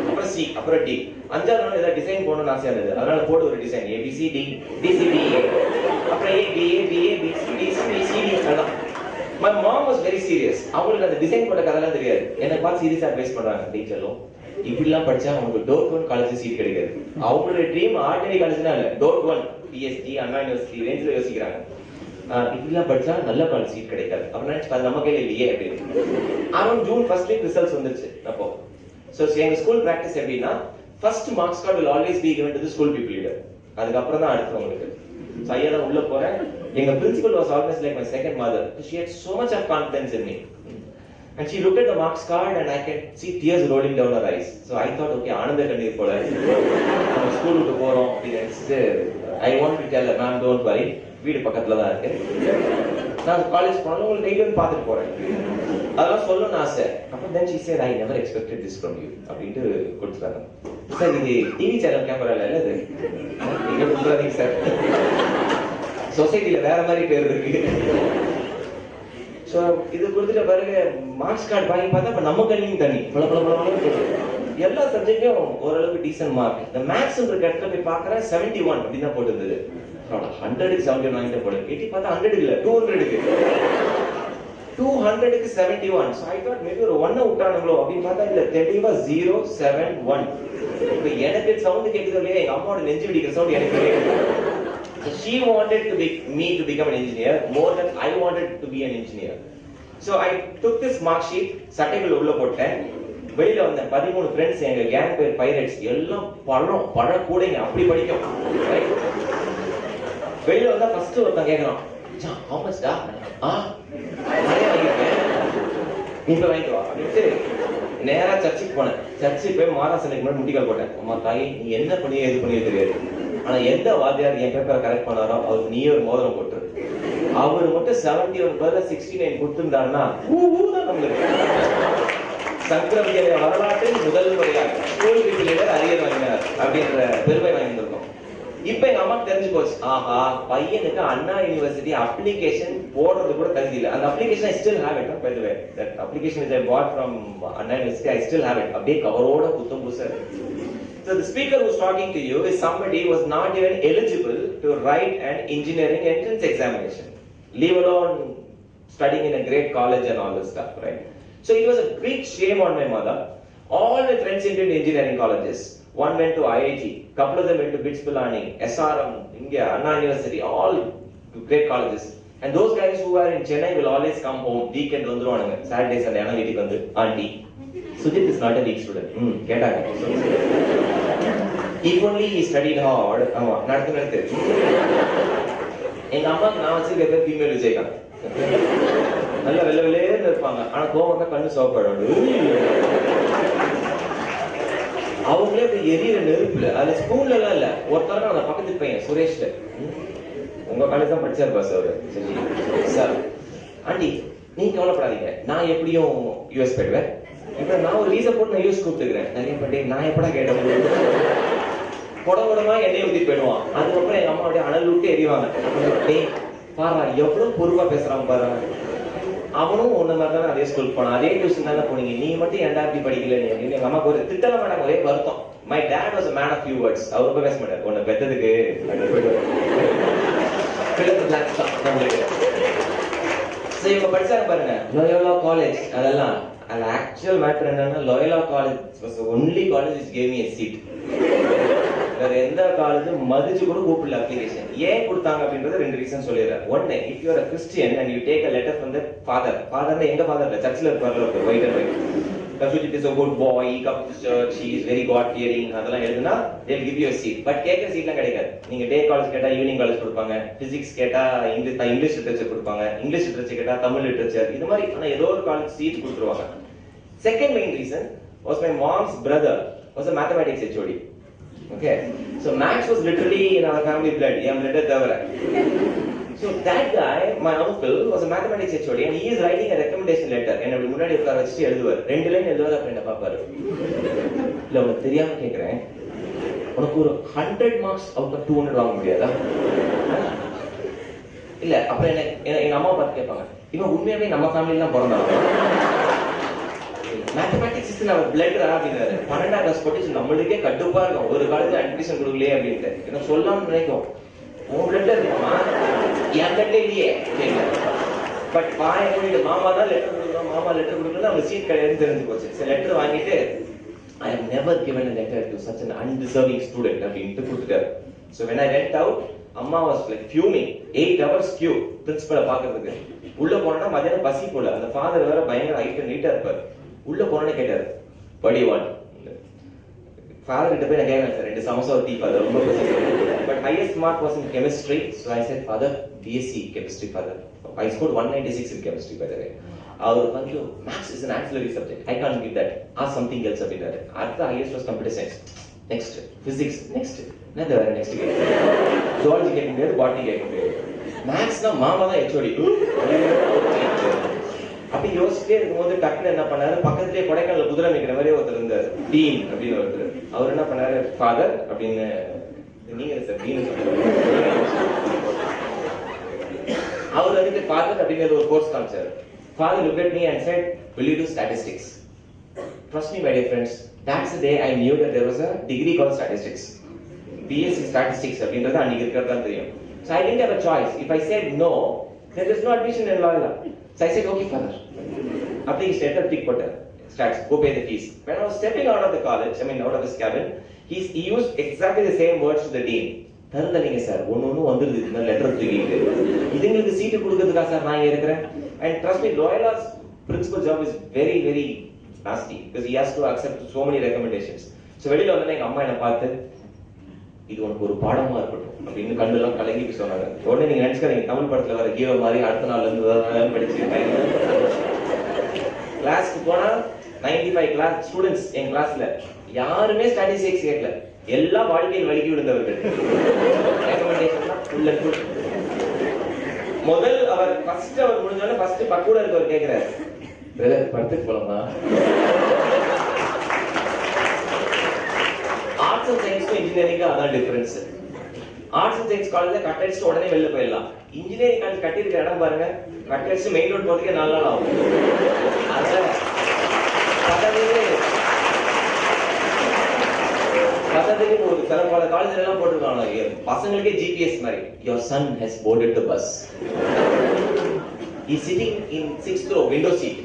அப்புறம் சி, அப்புறம் டி. 5ஆவது நாள் ஏதாவது டிசைன் போடணும்னு ஆசையா இருந்தது. அதனால போடு ஒரு டிசைன் ABCD DCD அப்புறம் ABA BCD. My mom was very serious. அவங்களுக்கு அந்த டிசைன் போட்ட கதெல்லாம் தெரியாது. என்ன பார்த்து சீரியஸா அட்வைஸ் பண்றாங்க டீச்சரும். இப்படிலாம் படிச்சா உங்களுக்கு டோட் 1 காலேஜ் சீட் கிடைக்காது. அவங்களோட ட்ரீம் ஆர்டினரி காலேஜ்னா இல்ல, டோட் 1 PSG அண்ணா யூனிவர்சிட்டி ரேஞ்சில் யோசிக்கிறாங்க. இப்படிலாம் படிச்சா நல்ல காலேஜ் சீட் கிடைக்காது. அப்ப நினைச்சு நம்ம கையில இல்லையே அப்படின்னு. Around June first week results வந்துருச்சு. அப்போ எங்க ஸ்கூல் பிராக்டிஸ் எப்படின்னா, first marks card will always be given to the school people leader. அதுக்கப்புறம் தான் அடுத்தவங்களுக்கு. ஐயா தான் உள்ள போறேன். எங்க principal was always like my second mother. She had so much of confidence in me. And she looked at the marks card and I could see tears rolling down her eyes. So I thought, okay, ஆனந்த கண்ணீர் போல நம்ம ஸ்கூலுக்கு போறோம் அப்படின்னு. I wanted to tell her, ma'am, don't worry, வீடு பக்கத்துல தான் இருக்கு. நான் காலேஜ் போனாலும் உங்களுக்கு டெய்லி வந்து பார்த்துட்டு போறேன். அதெல்லாம் சொல்லணும்னு ஆசை. அப்போ then she said, I never expected this from you அப்படின்ட்டு கொடுத்துட்டாங்க. சார் இது டிவி சேனல் கேமரா இல்ல இது, நீங்க கொடுக்குறீங்க சார். சொசைட்டில வேற மாதிரி பேர் இருக்கு. சோ இது கொடுத்துட்ட பிறகு மார்க்ஸ் கார்டு வாங்கி பார்த்தா இப்ப நம்ம கண்ணியும் தண்ணி எல்லா சப்ஜெக்டும் ஓரளவுக்கு டீசன்ட் மார்க். இந்த மேத்ஸ் இடத்துல போய் பாக்குறேன் 71 அப்படின்னு தான் போட்டுருந்தது. 100க்கு 71 வாங்கிட்டு போடு. எட்டி பார்த்தா 100 இல்ல 200க்கு 71. So I thought maybe ஒரு 1 விட்டானுங்களோ அப்படின்னு பார்த்தா இல்ல, தெளிவா 071. இப்ப எனக்கு சவுண்ட் கேட்குது இல்லையா, எங்க அம்மாவோட நெஞ்சு வெடிக்கிற சவுண்ட் எனக்கு கேட்குது. So she wanted me to become an engineer more than I wanted to be an engineer. So I took this mark sheet, சட்டைகள் உள்ள போட்டேன். வெளியில வந்த 13 ஃப்ரெண்ட்ஸ், எங்க கேங் பேர் பைரட்ஸ், எல்லாம் பழ கூடைங்க அப்படி படிக்கும். வெளியில வந்தா ஃபர்ஸ்ட் ஒருத்தன் கேக்குறான், how much டா? நிறைய வாங்கிருக்கேன், நீ போய் வாங்கிட்டு வா அப்படின்ட்டு நேரா சர்ச்சுக்கு போனேன். சர்ச்சுக்கு போய் மாராசனுக்கு முன்னாடி முட்டிக்கால் போட்டேன். அம்மா தாயே, நீ என்ன பண்ணியோ எது பண்ணியோ தெரியாது, ஆனா எந்த வாத்தியார் என் பேப்பரை கரெக்ட் பண்ணாரோ அவருக்கு நீயே ஒரு மோதிரம் போட்டு, அவரு மட்டும் 71 பதிலா 69 கொடுத்திருந்தாருன்னா தான் நம்மளுக்கு சங்கரவியலை வரலாற்றில் முதல் முறையாக ஸ்கூல் பீப்புள் அரியர் வாங்கினார் அப்படின்ற பெருமை வாங்கியிருக்கோம். இப்ப எங்க அம்மாக்கு தெரிஞ்சு போச்சு, ஆஹா பையனுக்கு அண்ணா யூனிவர்சிட்டி அப்ளிகேஷன் போடுறது கூட தகுதி இல்லை. அந்த application I still have it. By the way, that application which I bought from Anna University, I still have it. அப்படியே கவரோட புத்தம் புதுசா. So the speaker who's talking to you is somebody who was not even eligible to write an engineering entrance examination, leave alone studying in a great college and all this stuff, right? So it was a big shame on my mother. All my friends entered engineering colleges. One went to IIT, couple of them went to BITS Pilani, SRM, India, Anna University, all great colleges. And those guys who are in Chennai will always come home, weekend வந்துருவானுங்க, Saturday Sunday ஆனா வீட்டுக்கு வந்து, auntie, Sujit is not a weak student. கேட்டாங்க. If only he studied hard, ஆமா, நடத்து. எங்க அம்மாக்கு நான் வச்சிருக்க பேர் ஃபீமேல் விஜயகாந்த். நல்ல வெள்ள வெள்ளையேன்னு இருப்பாங்க, ஆனா கோவம் தான் கண்ணு சோப்பாடு. அவங்களே இப்படி எரியிற நெருப்புல, அதுல ஸ்கூல்ல எல்லாம் இல்ல, ஒருத்தர் அந்த பக்கத்து பையன் சுரேஷ், உங்க காலேஜ் தான் படிச்சாரு பாஸ் அவரு. சார், ஆண்டி நீங்க கவலைப்படாதீங்க, நான் எப்படியும் யூஎஸ் போயிடுவேன். இப்ப நான் ஒரு வீசா போட்டு நான் யூஎஸ் கூப்பிட்டுக்கிறேன். நிறைய பண்ணி நான் எப்படா கேட்டேன், குடகுடமா எண்ணெய் ஊத்தி போயிடுவான். அதுக்கப்புறம் எங்க அம்மா அப்படியே அனல் விட்டு எரிவாங்க. பாரா எவ்வளவு பொறுப்பா பேசுறான் பாரு. அவனும் ஒண்ணு மாதிரி தானே அதே ஸ்கூல் போனான், அதே டியூஷன் தானே போனீங்க, நீ மட்டும் ஏன்டா இப்படி படிக்கல நீ அப்படின்னு எங்க அம்மாக்கு ஒரு திட்டல மேடம், ஒரே வருத்தம். My dad was a man of few words. அவர் ரொம்ப பேச மாட்டார், உன்னை பெத்ததுக்கு இவங்க படிச்சாங்க பாருங்க லோயோலா காலேஜ். அதெல்லாம் அது ஆக்சுவல் மேட்டர் என்னன்னா, Loyola college was only college which gave me a seat. வேற எந்த காலேஜும் மதிச்சு கூட கூப்பிடல அப்ளிகேஷன். ஏன் கொடுத்தாங்க அப்படின்றது ரெண்டு ரீசன் சொல்லிடுறேன். ஒன்னு, if you are a Christian and you take a letter from the father, ஃபாதர்னா எங்க ஃபாதர் இல்ல, சர்ச்சில் இருப்பார்ல, white and white, Sujit is a good boy, he comes to church, he is very God fearing, அதெல்லாம் எழுதுனா they'll give you a seat. But கேட்கிற சீட்லாம் கிடைக்காது. நீங்க டே காலேஜ் கேட்டா ஈவினிங் காலேஜ் கொடுப்பாங்க, பிசிக்ஸ் கேட்டா இங்கிலீஷ் லிட்டரேச்சர் கொடுப்பாங்க, இங்கிலீஷ் லிட்டரேச்சர் கேட்டா தமிழ் லிட்டரேச்சர், இது மாதிரி. ஆனா ஏதோ ஒரு காலேஜ் சீட் கொடுத்துருவாங்க. Second main reason was my mom's brother was a mathematics HOD. Okay, so maths was literally in our family blood. N blood தவிர. So that guy, my uncle, was a mathematics HOD and he is writing a recommendation letter. என்னோட முன்னாடி உட்கார வச்சுட்டு எழுதுவார். 2 line எழுதுவார், அப்புறம் என்ன பாப்பாரு. இல்ல உனக்கு தெரியாம கேக்குறேன், உனக்கு ஒரு 100 மார்க்ஸ் அவுட் ஆஃப் 200 வாங்க முடியாதா? இல்ல அப்புறம் என்ன எங்க அம்மா பார்த்து கேட்பாங்க, இவன் உண்மையாவே நம்ம ஃபேமிலில தான் பிறந்தாங்க, மேத்தமேட்டிக்ஸ் இஸ் அவர் பிளட் அப்படின்னாரு. 12ஆம் கிளாஸ் போட்டு நம்மளுக்கே கடுப்பா இருக்கும், ஒரு காலத்துல அட்மிஷன் கொடுக்கலையே அப்படின்ட்டு. என்ன சொல்லாம நினைக்கும், உன் பிளட்ல இருக்குமா, என் பிளட்ல இல்லையே. பட் பாய போயிட்டு மாமா தான் லெட்டர் கொடுக்கணும், மாமா லெட்டர் கொடுக்கணும், அவங்க சீட் கிடையாதுன்னு தெரிஞ்சு போச்சு. சரி லெட்டர் வாங்கிட்டு, I have never given a letter to such an undeserving student அப்படின்ட்டு கொடுத்துட்டாரு. So when I went out, அம்மா was like fuming. 8 hours queue பிரின்சிபலை பாக்குறதுக்கு. உள்ள போனா மதியானம் பசி போல, அந்த ஃபாதர் வேற பயங்கர ஹைட் அண்ட் நீட்டா இருப்பாரு. உள்ள போனே கேட்டாரு, படி வான். ஃபாதர் கிட்ட போய் நான் கேட்கறேன், சார் 2 சமோசா ஒரு டீ ஃபாதர், ரொம்ப பசி. But highest mark was in chemistry. So I said, father, BSc chemistry father. I scored 196 in chemistry by the way. அவர் வந்து maths is an ancillary subject, I can't give that, ask something else அப்படின்னாரு. அடுத்த highest was computer science, next physics, next என்னது வேற next zoology கேட்க முடியாது, botany கேட்க முடியாது. மேத்ஸ்னா மாமா தான் HOD. அப்படி யோசிச்சுட்டே இருக்கும்போது டக்குனு என்ன பண்ணாரு, பக்கத்துலயே கொடைக்கானல குதிரை நிக்கிற மாதிரி ஒருத்தர் இருந்தாரு, டீன் அப்படின்னு ஒருத்தர். அவர் என்ன பண்ணாரு, ஃபாதர் அப்படின்னு, நீங்க சார் டீன் அவர் வந்து ஃபாதர் அப்படின்னு ஒரு course காமிச்சாரு. Father looked at me and said, will you do statistics? Trust me my dear friends, that's the day I knew that there was a degree called statistics. BSc statistics அப்படின்றது அன்னைக்கு இருக்கிறதா தெரியும். So I didn't have a choice. If I said no, then there's no admission in Loyola. So I said, okay father. After he started tick potter, stats, go pay the fees. When I was stepping out of the college, out of his cabin, he used exactly the same words to the dean. தரலீங்க sir, ஒன்னு வந்துருது, இந்த letter தூக்கிட்டு இதுங்களுக்கு சீட்டு கொடுக்கறதுக்கா sir நான் இருக்கிறேன். And trust me, Loyola's principal job is very very nasty because he has to accept so many recommendations. So வெளியில வந்து எங்க அம்மா என்ன பார்த்து, இது உனக்கு ஒரு பாடமா இருக்கட்டும் அப்படின்னு கண்ணெல்லாம் கலங்கி சொன்னாங்க. உடனே நீங்க நினைச்சுக்காதீங்க, தமிழ் படத்துல வர ஹீரோ மாதிரி அடுத்த நாள்ல இருந்து படிச்சிருக்காங்க. கிளாஸ்க்கு போனா 95 கிளாஸ் ஸ்டூடெண்ட்ஸ் என் கிளாஸ்ல யாருமே ஸ்டாட்டிஸ்டிக்ஸ் கேட்கல, எல்லாம் வாழ்க்கையில் வலிக்கி விழுந்தவர்கள். முதல் அவர் ஃபர்ஸ்ட் அவர் முடிஞ்சோடனே ஃபர்ஸ்ட் பக்கூட இருக்கவர் கேட்கிறாரு, பிரதர் படத்துக்கு போலாமா? ஆர்ட்ஸ் அண்ட் சயின்ஸ்க்கும் இன்ஜினியரிங்கும் அதான் டிஃபரன்ஸ். ஆர்ட்ஸ் அண்ட் சயின்ஸ் காலேஜ்ல கட் அடிச்சுட்டு உடனே வெளில போயிடலாம். இன்ஜினியரிங் காலேஜ் கட்டிருக்க இடம் பாருங்க, கட் அடிச்சு மெயின் ரோட் போறதுக்கே 4 நாள் ஆகும். பக்கத்துக்கு ஒரு சில பல காலேஜ்ல எல்லாம் போட்டிருக்காங்க, பசங்களுக்கே ஜிபிஎஸ் மாதிரி, your son has boarded the bus. He's sitting in 6th row window seat.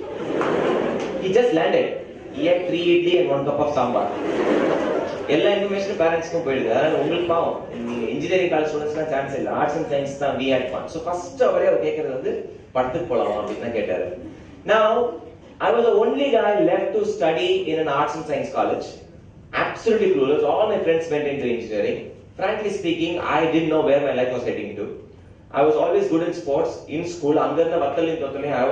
He just landed. He had 3 idli and 1 cup of sambar. எல்லா இன்ஃபர்மேஷனும் பேரண்ட்ஸ்க்கும் போயிடுது. அதனால உங்களுக்கு பாவம், இன்ஜினியரிங் காலேஜ் ஸ்டூடெண்ட்ஸ்லாம் சான்ஸ் இல்லை, ஆர்ட்ஸ் அண்ட் சயின்ஸ் தான் we had fun. So first அவரே அவர் கேட்கறது வந்து படத்துக்கு போகலாமா அப்படின்னு தான் கேட்டாரு. Now, I was the only guy left to study in an arts and science college. Absolutely clueless. All my friends went into engineering. Frankly speaking, I didn't know where my life was heading to. I was always good in sports, in school. I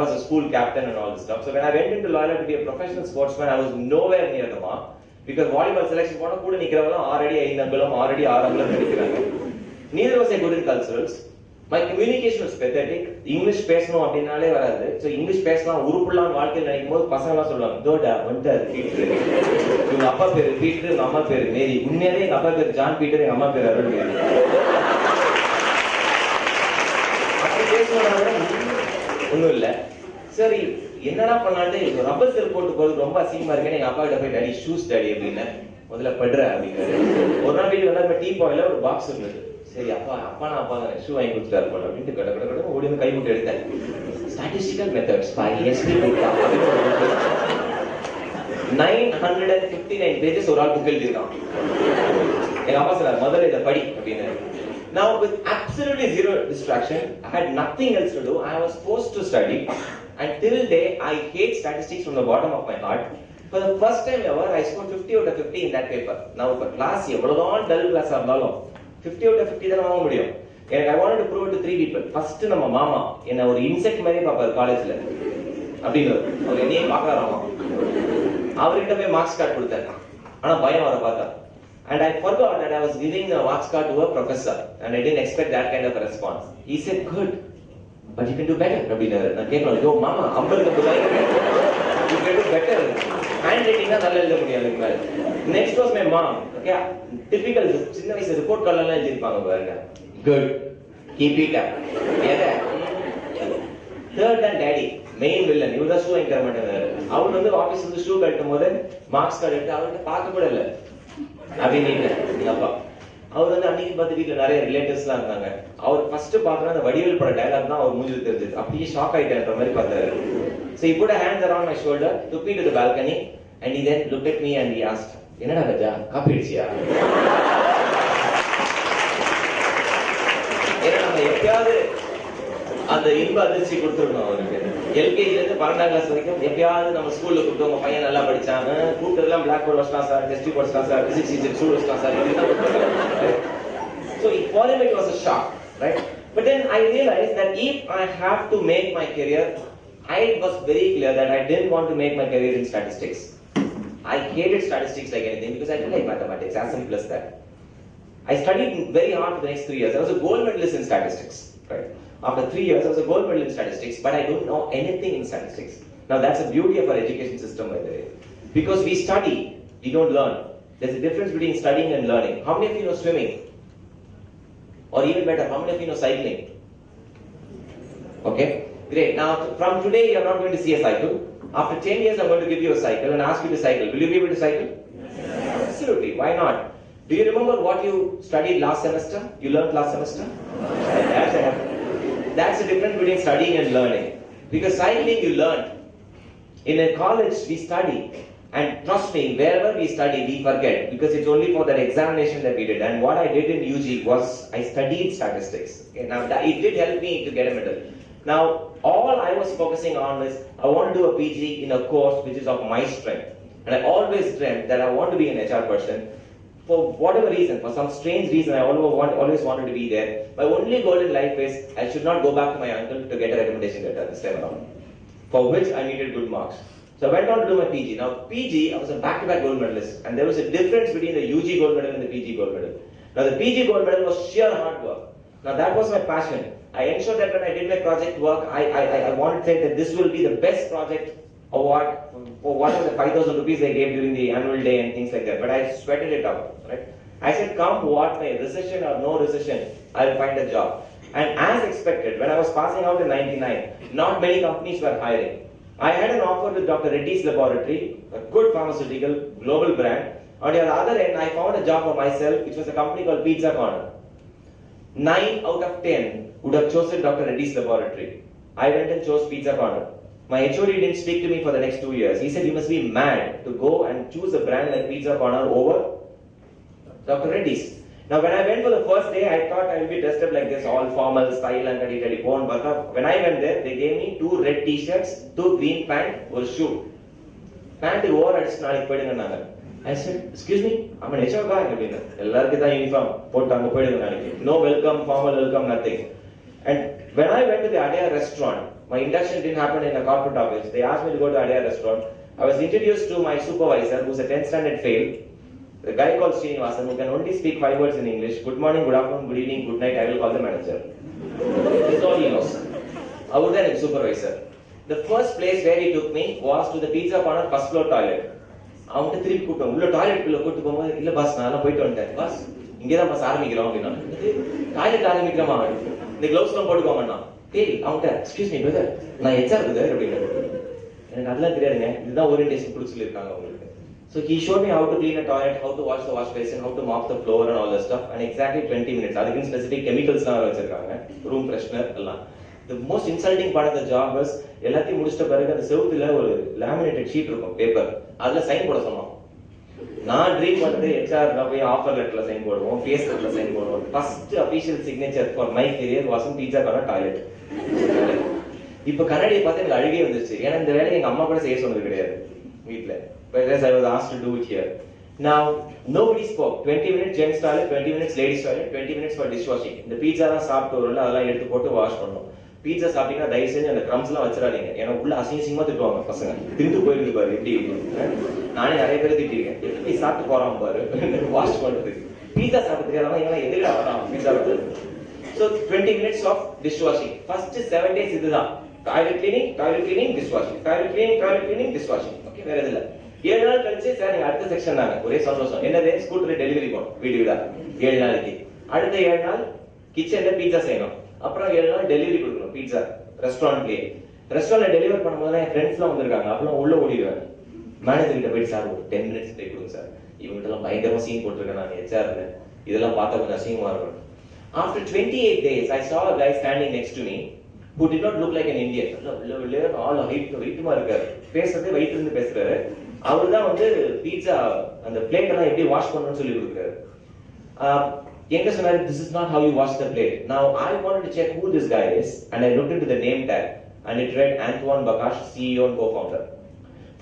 was a school captain and all this stuff. So when I went into Loyola to be a professional sportsman, I was nowhere near the mark. Because volleyball selection already neither was I good in culturals. My communication was pathetic. English பேசணும் அப்படினாலே வராது. So English பேசலாம் உருப்புலாம் வாழ்க்கையில நினைக்கும்போது பசங்கலாம் சொல்லுவாங்க, "தோடா வந்துட்டார் Peter." இவங்க அப்பா பேரு பீட்டர், இவங்க அம்மா பேரு மேரி. உண்மையாவே எங்க அப்பா பேரு ஜான் பீட்டர், எங்க அம்மா பேரு அருள் மேரி. அப்படி பேசணும்னா ஒண்ணும் இல்ல. சரி என்னடா பண்ணாண்டு ரப்பர் செல் போட்டு போறது ரொம்ப அசிங்கமா இருக்கேன்னு எங்க அப்பா கிட்ட போய், "டாடி ஷூஸ் டாடி" அப்படின்னு முதல்ல படுற அப்படிங்கிறாரு. ஒரு நாள் வீட்டுக்கு வந்தா டீ பாயில ஒரு பாக்ஸ் இருந்தது. சரி அப்பா ஷூ வாங்கி கொடுத்துட்டாரு போல அப்படின்ட்டு கடை ஓடி வந்து கை முட்டு எடுத்தேன். Statistical methods by S P Gupta 959 pages ஒரு ஆள் புக் எழுதிருக்கான். எங்க அப்பா சொன்னார், முதல்ல இதை படி அப்படின்னு. Now with absolutely zero distraction, I had nothing else to do. I was forced to study, and till day I hate statistics from the bottom of my heart. For the first time ever, I scored 50 out of 50 in that paper. Now for class எவ்வளவுதான் dull class இருந்தாலும் 50 out of 50 தான் வாங்க முடியும். எனக்கு I wanted to prove it to 3 people. First நம்ம மாமா என்ன ஒரு இன்செக்ட் மாதிரி பாப்பாரு காலேஜ்ல அப்படின்னு. அவர் என்னையே பாக்குறாராமா. அவர்கிட்ட போய் மார்க்ஸ் கார்டு கொடுத்தேன். ஆனா பயம் வர பார்த்தா. And I forgot that I was giving a marks card to a professor, and I didn't expect that kind of a response. He said, "Good, but you can do better." அப்படினாரு. நான் கேட்கணும், "யோ மாமா 50 you can do better." Hand writing தான் நல்லா எழுத முடியாது. Next was my mom. Okay, typical சின்ன வயசு report கார்டுல எல்லாம் எழுதிருப்பாங்க பாருங்க. Good, keep it up. ஏதா third and daddy main villain. இவரு தான் ஷூ வாங்கி தர மாட்டேங்கிறாரு. அவர் வந்து ஆபீஸ்ல இருந்து ஷூ கட்டும் போது மார்க்ஸ் கார்டு எடுத்து அவர்கிட்ட பார்க்க கூட இல்லை அப்படின்னு எங்க அப்பா. அவர் வந்து அன்னைக்கு பார்த்து வீட்டுல நிறைய ரிலேட்டிவ்ஸ் எல்லாம் இருந்தாங்க. அவர் ஃபர்ஸ்ட் பார்த்தா அந்த வடிவேல் பட டயலாக் தான் அவர் மூஞ்சில தெரிஞ்சது. அப்படியே ஷாக் ஆயிட்டேன்ற மாதிரி பார்த்தாரு. So he put a hand around my shoulder, took me to the balcony, and he then looked at me and he asked, "என்னடா கஜா, காப்பி அடிச்சியா?" ஏன்னா நம்ம எப்பயாவது அந்த இன்ப அதிர்ச்சி கொடுத்துருக்கணும் அவருக்கு. எல்கேஜில இருந்து 12ஆம் கிளாஸ் வரைக்கும் எப்பயாவது நம்ம ஸ்கூல்ல கூப்பிட்டு உங்க பையன் நல்லா படிச்சாங்க, கூப்பிட்டதெல்லாம் பிளாக் போர்ட் வச்சுலாம் சார், டெஸ்ட் போர்ட்ஸ்லாம் சார், பிசிக்ஸ் டீச்சர் ஸ்கூல் வச்சுலாம் sir. So for him it was a shock, right? But then I realized that if I have to make my career, I was very clear that I didn't want to make my career in statistics. I hated statistics like anything because I didn't like mathematics, as simple as that. I studied very hard for the next 3 years. I was a gold medalist in statistics, right? After 3 years, I was a gold medalist in statistics, but I don't know anything in statistics. Now that's the beauty of our education system, by the way. Because we study, we don't learn. There's a difference between studying and learning. How many of you know swimming? Or even better, how many of you know cycling? Okay, great. Now from today, you're not going to see a cycle. After 10 years, I'm going to give you a cycle and ask you to cycle. Will you be able to cycle? Yes. Absolutely. Why not? Do you remember what you studied last semester? You learned last semester? That's the difference between studying and learning. Because cycling you learned. In a college we study. And trust me, wherever we study, we forget. Because it's only for that examination that we did. And what I did in UG was, I studied statistics. Okay, now it did help me to get a medal. Now, all I was focusing on is, I want to do a PG in a course which is of my strength. And I always dreamt that I want to be an HR person. For whatever reason, for some strange reason, I always wanted to be there. My only goal in life is, I should not go back to my uncle to get a recommendation letter this time around, for which I needed good marks. So I went on to do my PG. Now PG, I was a back-to-back gold medalist, and there was a difference between the UG gold medal and the PG gold medal. Now the PG gold medal was sheer hard work. Now that was my passion. I ensured that when I did my project work, I wanted to say that this will be the best project award for whatever the 5,000 rupees they gave during the annual day and things like that. But I sweated it out, right? I said, come what may, recession or no recession, I'll find a job. And as expected, when I was passing out in 99, not many companies were hiring. I had an offer with Dr. Reddy's Laboratory, a good pharmaceutical, global brand. On the other end, I found a job for myself, which was a company called Pizza Corner. 9 out of 10 would have chosen Dr. Reddy's Laboratory. I went and chose Pizza Corner. My HOD didn't speak to me for the next 2 years. He said, you must be mad to go and choose a brand like Pizza Corner over Dr. Reddy's. Now, when I went for the first day, I thought I would be dressed up like this, all formal style and teddy bone. But when I went there, they gave me 2 red t-shirts, 2 green pants, 1 shoe. Pant over at Snalik Pedinga. I said, excuse me, I'm an HR guy. Uniform. No welcome, formal welcome, nothing. And when I went to the Adaya restaurant, my induction didn't happen in a corporate office. They asked me to go to Adaya restaurant. I was introduced to my supervisor, who's a 10th standard fail. The guy called Srinivasan, who can only speak 5 words in English. Good morning, good afternoon, good evening, good night. I will call the manager. That's all he knows. I was then a supervisor. The first place where he took me was to the Pizza Corner first floor toilet. அவன்கிட்ட திருப்பி கூப்பிட்டோம் உள்ள டாய்லெட்டுக்குள்ள கூப்பிட்டு போகும்போது இல்ல pass நான் போயிட்டு வந்துட்டேன் பாஸ் இங்கேதான் பாஸ் ஆரம்பிக்கிறோம் அப்படின்னா டாய்லெட் ஆரம்பிக்கிறோமா இந்த கிளவுஸ் எல்லாம் போட்டுக்கோங்கண்ணா டேய் அவன்கிட்ட எக்ஸ்கியூஸ் மீ பிரதர் நான் ஹெச்ஆர் பிரதர் அப்படின்னு எனக்கு அதெல்லாம் தெரியாதுங்க இதுதான் ஓரியன்டேஷன் கொடுத்து சொல்லியிருக்காங்க உங்களுக்கு. So he showed me how to clean a toilet, how to wash the wash basin, how to mop the floor and all that stuff, and exactly 20 minutes. அதுக்கு specific chemicals எல்லாம் வச்சிருக்காங்க, room freshener எல்லாம். The most insulting part of the job was எல்லாத்தையும் முடிச்சிட்ட பிறகு அந்த செவுத்துல ஒரு laminated sheet இருக்கும் பேப்பர் அதுல சைன் போட சொன்னோம். நான் ட்ரீம் பண்ணது ஹெச்ஆர் போய் ஆஃபர் லெட்டர்ல சைன் போடுவோம், ஃபேஸ் லெட்டர்ல சைன் போடுவோம். First official signature for my career was in pizza corner toilet. இப்போ கண்ணாடியை பார்த்து எனக்கு அழுகே வந்துருச்சு. ஏன்னா இந்த வேலையை எங்க அம்மா கூட செய்ய சொன்னது கிடையாது வீட்டுல. Whereas I was asked to do it here. Now, nobody spoke. 20 minutes gents toilet, 20 minutes ladies toilet, 20 minutes for dishwashing. இந்த பீட்சா தான் சாப்பிட்டு வரல அதெல்லாம் எடுத்து போட்டு வாஷ் பண்ணணும். பீட்சா சாப்பிட்டீங்கன்னா தயவு செஞ்சு அந்த கிரம்ஸ் எல்லாம் வச்சிடாதீங்க. ஏன்னா உள்ள அசிங்கமா திட்டுவாங்க பசங்க. திண்டு போயிருக்கு பாரு எப்படி. நானே நிறைய பேர் திட்டிருக்கேன். எப்படி சாப்பிட்டு போறான் பாரு வாஷ் பண்றதுக்கு. பீட்சா சாப்பிட்டு அதெல்லாம் எதுக்கு வரான் பீட்சா சாப்பிட்டு. So 20 minutes of dishwashing. First 7 days இதுதான். Toilet cleaning, dishwashing. Toilet cleaning, dishwashing. Okay, வேற எதுல 7 நாள் கழிச்சு சார் நீங்க அடுத்த செக்ஷன் தாங்க ஒரே சந்தோஷம் என்னது ஸ்கூட்டர் டெலிவரி போகணும் வீடு வீடா 7 நாளைக்கு. அடுத்த 7 நாள் கிச்சன்ல பீட்சா செய்யணும். அப்புறம் 7 நாள் டெலிவரி கொடுக்கணும் பீட்சா ரெஸ்டாரண்ட்லயே. ரெஸ்டாரண்ட்ல டெலிவரி பண்ணும்போது என் ஃப்ரெண்ட்ஸ் எல்லாம் வந்திருக்காங்க. அப்பெல்லாம் உள்ள ஓடிடுவேன். மேனேஜர் கிட்ட போயிட்டு சார் ஒரு 10 மினிட்ஸ் பிரேக் கொடுங்க சார். இவங்க எல்லாம் பயங்கரமா சீன் போட்டிருக்கேன் நான் ஹெச்ஆர்ல. இதெல்லாம் பார்த்தா கொஞ்சம் அசிங்கமா இருக்கும். After 28 days, I saw a guy standing next to me who did not look like an Indian. All வெயிட்டுமா இருக்காரு. பேசுறதே வயிற்று இருந்து பேசுறாரு. அவர் தான் வந்து பீட்சா அந்த பிளேட் எல்லாம் எப்படி வாஷ் பண்ணணும்னு சொல்லி கொடுக்குறாரு. எங்க சொன்னாரு this is not how you wash the plate. Now I wanted to check who this guy is and I looked into the name tag and it read Antoine Bakash, CEO and co-founder.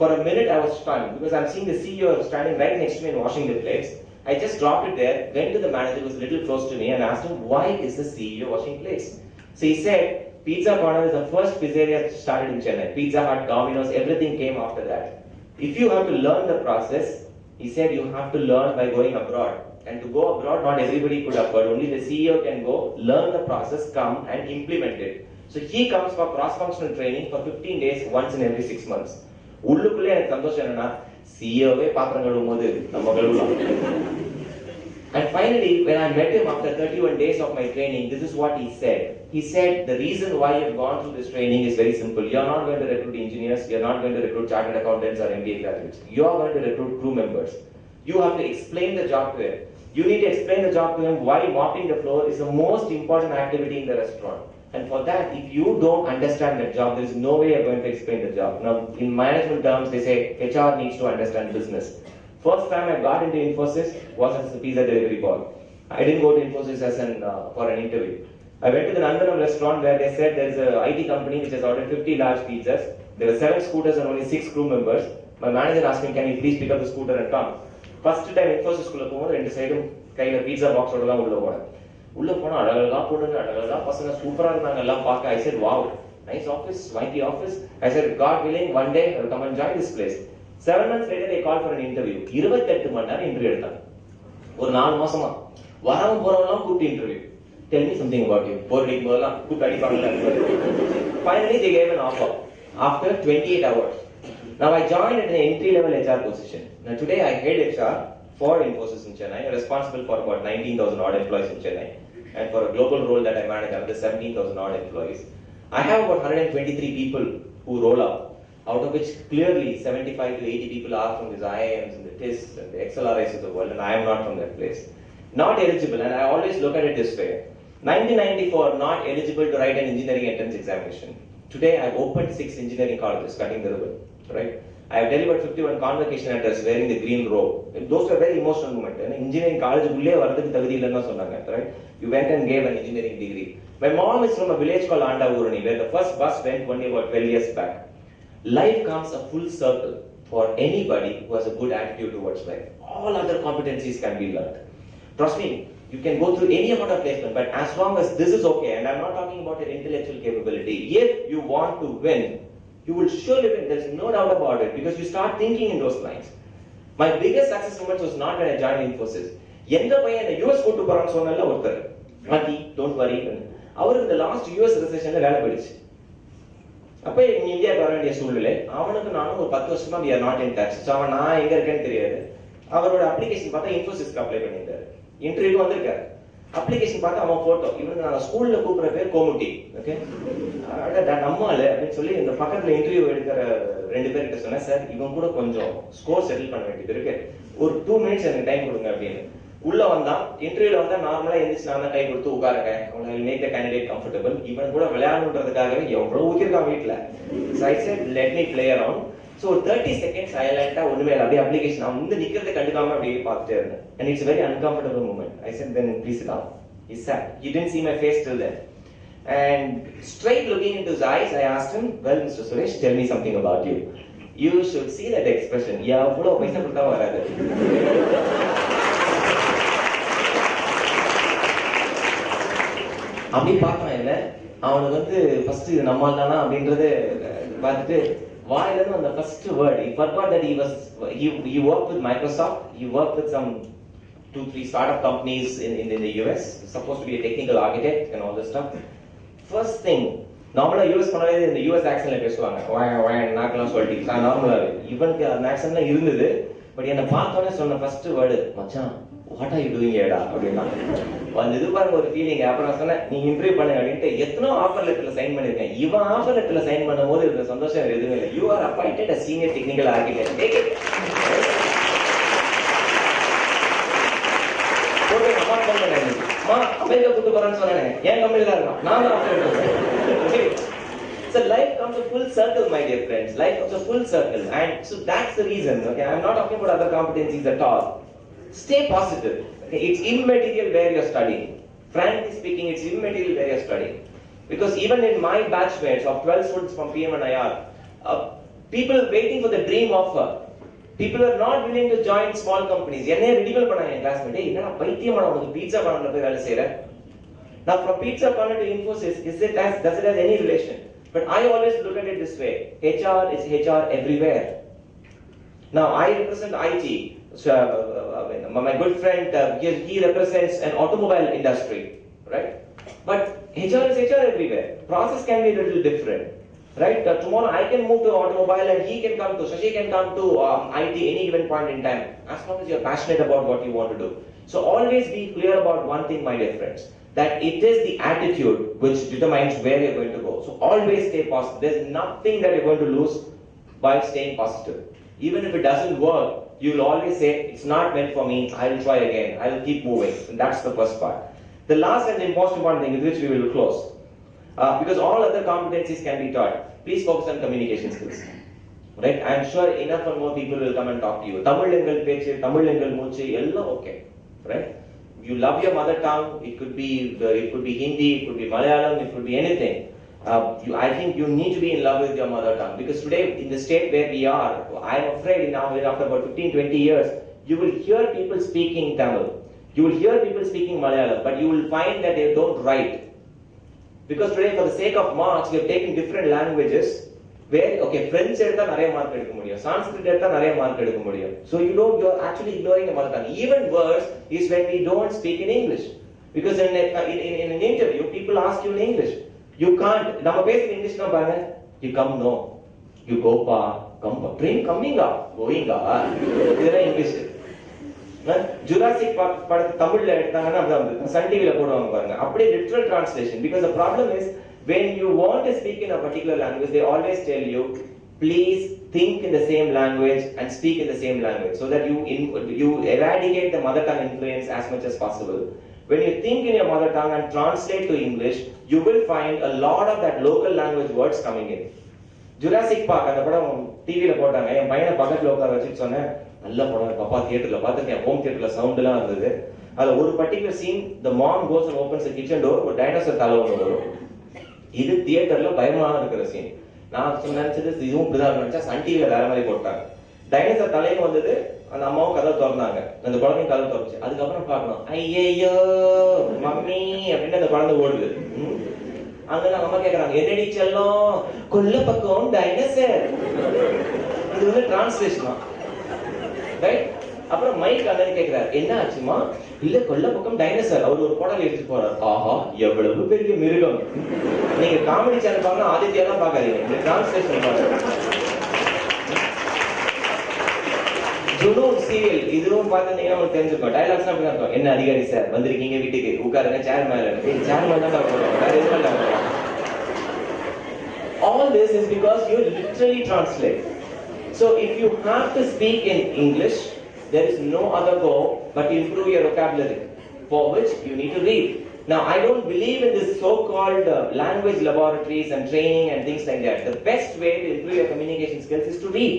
For a minute I was stunned because I'm seeing the CEO standing right next to me and washing the plates. I just dropped it there, went to the manager who was a little close to me and asked him why is the CEO washing plates. So he said Pizza Corner is the first pizzeria started in Chennai. Pizza Hut, Domino's, everything came after that. If you have to learn the process, he said you have to learn by going abroad. And to go abroad, not everybody could afford. Only the CEO can go, learn the process, come and implement it. So he comes for cross-functional training for 15 days, once in every 6 months. உள்ளுக்குள்ளே எனக்கு சந்தோஷம் என்னன்னா சிஓவே பாத்திரம் கழுவும் போது நம்ம கழுவலாம். And finally, when I met him after 31 days of my training, this is what he said. He said, the reason why you've gone through this training is very simple. You're not going to recruit engineers, you're not going to recruit chartered accountants or MBA graduates. You're going to recruit crew members. You have to explain the job to him. You need to explain the job to him why mopping the floor is the most important activity in the restaurant. And for that, if you don't understand that job, there is no way you're going to explain the job. Now, in management terms, they say HR needs to understand business. First time I got into Infosys was as a pizza delivery boy. I didn't go to Infosys as for an interview. I went to the Nandanam restaurant where they said there's an IT company which has ordered 50 large pizzas. There were 7 scooters and only 6 crew members. My manager asked me, can you please pick up the scooter and come? First time Infosys குள்ள போகும்போது ரெண்டு சைடும் கையில pizza பாக்ஸோட தான் உள்ள போனேன். உள்ள போனா அழகழகா பொண்ணுங்க அழகழகா பசங்க சூப்பரா இருந்தாங்க எல்லாம் பார்க்க. I said wow, nice office, swanky office. I said God willing one day I will come and join this place. 7 months later they called for an interview. 28 மணி நேரம் இன்டர்வியூ எடுத்தாங்க. ஒரு 4 மாசமா வரவும் போறவங்கலாம் கூப்பிட்டு interview. Tell me something about you. Boarding போதெல்லாம் கூப்பிட்டு அடிப்பாங்கல்ல. Finally they gave an offer after 28 hours. Now I joined at an entry-level HR position. Now today I head HR for Infosys in Chennai, responsible for about 19,000 odd employees in Chennai, and for a global role that I manage another 17,000 odd employees. I have about 123 people who roll up, out of which clearly 75 to 80 people are from these IIMs and the TISS and the XLRIs of the world, and I am not from that place. Not eligible, and I always look at it this way. 1994, not eligible to write an engineering entrance examination. Today I've opened 6 engineering colleges cutting the ribbon, right? I have delivered 51 convocation letters wearing the green robe. Those were very emotional moments. Engineering college உள்ளே வரதுக்கு தகுதி இல்லைன்னு சொன்னாங்க, right? You went and gave an engineering degree. My mom is from a village called Andavurani, where the first bus went only about 12 years back. Life comes a full circle for anybody who has a good attitude towards life. All other competencies can be learned. Trust me, you can go through any amount of placement, but as long as this is okay, and I'm not talking about your intellectual capability, if you want to win, you will surely win. There's no doubt about it, because you start thinking in those lines. My biggest success moment was not when I joined Infosys. எந்த பையன் இந்த US கூட்டு போறான்னு சொன்னல ஒருத்தர், மாத்தி don't worry, அவருக்கு இந்த லாஸ்ட் US ரெசெஷன்ல வேலை போயிடுச்சு. அப்ப இந்தியாவுக்கு வர வேண்டிய சூழ்நிலை. அவனுக்கு நானும் ஒரு 10 வருஷமா we are not in touch. So அவன் நான் எங்க இருக்கேன்னு தெரியாது. அவரோட அப்ளிகேஷன் பார்த்தா இன்ஃபோசிஸ்க்கு அப்ளை பண்ணியிருந்தாரு. இன்டர்வியூ வந்திருக்காரு. அப்ளிகேஷன் பார்த்தா அவன் போட்டோ. இவனுக்கு நான் ஸ்கூல்ல கூப்பிடுற பேர் கோமுட்டி. ஓகே, நம்மால அப்படின்னு சொல்லி இந்த பக்கத்துல இன்டர்வியூ எடுக்கிற 2 பேர்கிட்ட சொன்னேன், சார் இவன் கூட கொஞ்சம் ஸ்கோர் செட்டில் பண்ண வேண்டியது இருக்கு, ஒரு 2 மினிட்ஸ் எனக்கு டைம் கொடுங்க அப்படின்னு. உள்ள வந்தா இன்டர்வியூல வந்தா நார்மலா எந்திரிச்சு நான் தான் கை கொடுத்து உட்காருங்க, அவங்க மேக் த கேண்டிடேட் கம்ஃபர்டபிள். இவன் கூட விளையாடணுன்றதுக்காகவே எவ்வளவு ஊத்திருக்கான் வீட்டுல. So I said let me play around. So 30 seconds சைலண்டா ஒண்ணுமே இல்ல, அப்படியே அப்ளிகேஷன் அவன் வந்து நிக்கிறதை கண்டுக்காம அப்படியே பார்த்துட்டே இருந்தேன். And it's a very uncomfortable moment. I said then please sit down. He sat. He didn't see my face till then. And straight looking into his eyes, I asked him, well, Mr. Suresh, tell me something about you. You should see that expression. எவ்வளவு பைசா கொடுத்தா வராது. அப்படி பார்த்தான் என்ன, அவனுக்கு வந்து first இது நம்மால் தானா அப்படின்றது பார்த்துட்டு வாயில இருந்து அந்த first word, he forgot that he worked with Microsoft, he worked with some 2-3 startup companies in the US, supposed to be a technical architect and all this stuff. First thing, நார்மலா US பண்ணவே இந்த US ஆக்சன்ட்ல பேசுவாங்க, நாக்கெல்லாம் சொல்லிட்டு நார்மலா. இவனுக்கு அந்த ஆக்சன்ட்ல இருந்தது, but என்ன பார்த்தோன்னே சொன்ன ஃபர்ஸ்ட் வேர்டு, மச்சான் வாட் ஆர் யூ டூயிங் ஏடா அப்படின்னா. அந்த இது பாருங்க ஒரு ஃபீலிங். அப்புறம் சொன்னேன் நீ இன்டர்வியூ பண்ணுங்க அப்படின்ட்டு எத்தனோ ஆஃபர் லெட்டர்ல சைன் பண்ணிருக்கேன். இவன் ஆஃபர் லெட்டர்ல சைன் பண்ணும்போது இருந்த சந்தோஷம் எதுவுமே இல்லை. You are appointed a senior technical architect. Take it. America கூட்டு போறான்னு சொன்னேன், என் கம்பெனில இருக்கான், நான் தான் ஆஃபர் எடுத்தேன். So life comes a full circle, my dear friends. Life comes a full circle, and so that's the reason. Okay, I'm not talking about other competencies at all. Stay positive. Okay, it's immaterial where you're studying. Frankly speaking, it's immaterial where you're studying. Because even in my batchmates of 12 students from PM and IR, people waiting for the dream offer. People are not willing to join small companies. என்னைய ரிடிகல் பண்ணாங்க என் classmate, என்னடா பைத்தியமான உனக்கு pizza கார்னர்ல போய் வேலை செய்யற. Now from pizza corner to Infosys, does it have any relation? But I always look at it this way. HR is HR everywhere. Now I represent IT. So, my good friend, he represents an automobile industry, right? But HR is HR everywhere. Process can be a little different, right? Tomorrow I can move to automobile and he can come to, Shashi can come to IT any given point in time, as long as you're passionate about what you want to do. So always be clear about one thing, my dear friends, that it is the attitude which determines where you're going to go. So always stay positive. There's nothing that you're going to lose by staying positive. Even if it doesn't work, you'll always say, it's not meant for me, I'll try again, I'll keep moving. And that's the first part. The last and the most important thing with which we will close, because all other competencies can be taught, please focus on communication skills. Right? I'm sure enough and more people will come and talk to you. Tamil engal pechu, Tamil engal moochu, ella okay. Right? You love your mother tongue, it could be Hindi, it could be Malayalam, it could be anything. I think you need to be in love with your mother tongue, because today in the state where we are, I'm afraid now after about 15-20 years, you will hear people speaking Tamil, you will hear people speaking Malayalam, but you will find that they don't write. Because today for the sake of marks, we have taken different languages where, okay, French எடுத்தா நிறைய mark எடுக்க முடியும், Sanskrit எடுத்தா நிறைய mark எடுக்க முடியும். So you're actually ignoring the mother tongue. Even worse is when we don't speak in English. Because in an interview, people ask you in English. You can't, நம்ம பேசுற இங்கிலீஷ் தான் பாருங்க, you come no, you go pa, come pa, train coming going இதுதான் English. Jurassic park படத்தை தமிழ்ல எடுத்தாங்கன்னா அப்படிதான் Sun டிவில போடுவாங்க பாருங்க, அப்படியே literal translation. Because the problem is when you want to speak in a particular language, they always tell you, please think in the same language and speak in the same language, so that you eradicate the mother tongue influence as much as possible. When you think in your mother tongue and translate to English, you will find a lot of that local language words coming in. Jurassic Park, அந்த படம் டிவில போட்டாங்க. என் பையனை பக்கத்துல உட்கார வச்சுட்டு சொன்னேன், நல்ல படம் பாப்பா, தியேட்டர்ல பார்த்துருக்கேன், ஹோம் தியேட்டர்ல சவுண்ட் எல்லாம் இருந்தது. அதுல ஒரு particular scene, the mom goes and opens the kitchen door, ஒரு டைனோசர் தலை ஒன்று வரும். இது தியேட்டர்ல பயமா இருக்கிற சீன். நான் நினைச்சது இதுவும் இப்படிதான் நினைச்சா, சன் டிவில வேற மாதிரி போட்டாங்க. டைனோசர் தலையும் வந்தது, அந்த அம்மாவும் கதை திறந்தாங்க, அந்த குழந்தையும் கதை திறந்துச்சு. அதுக்கப்புறம் பார்க்கணும், ஐயோ மம்மி அப்படின்னு அந்த குழந்தை ஓடுது. அங்க அம்மா கேக்குறாங்க, என்னடி செல்லம், கொல்ல பக்கம் டைனோசர். இது வந்து டிரான்ஸ்லேஷன் தான், ரைட்? அப்புறம் மைக் அந்த கேக்குறாரு, என்ன ஆச்சுமா? இல்ல கொல்ல பக்கம் டைனோசர். அவர் ஒரு குடல் எடுத்துட்டு போறாரு. ஆஹா, எவ்வளவு பெரிய மிருகம். நீங்க காமெடி சேனல் பாருங்க, ஆதித்யெல்லாம் பாக்காதீங்க, இந்த டிரான்ஸ்லேஷன் பாருங்க. ஜுனூன் சீரியல் இதுவும் பார்த்தீங்கன்னா உங்களுக்கு தெரிஞ்சுக்கும். டைலாக்ஸ் அப்படி இருக்கும், என்ன அதிகாரி சார் வந்திருக்கீங்க வீட்டுக்கு, உட்காருங்க சேர் மேல. சேர் மேல தான் போடுவாங்க, வேற எதுவும். All this is because you literally translate. So if you have to speak in English, there is no other go but to improve your vocabulary, for which you need to read. Now I don't believe in this so-called language laboratories and training and things like that. The best way to improve your communication skills is to read.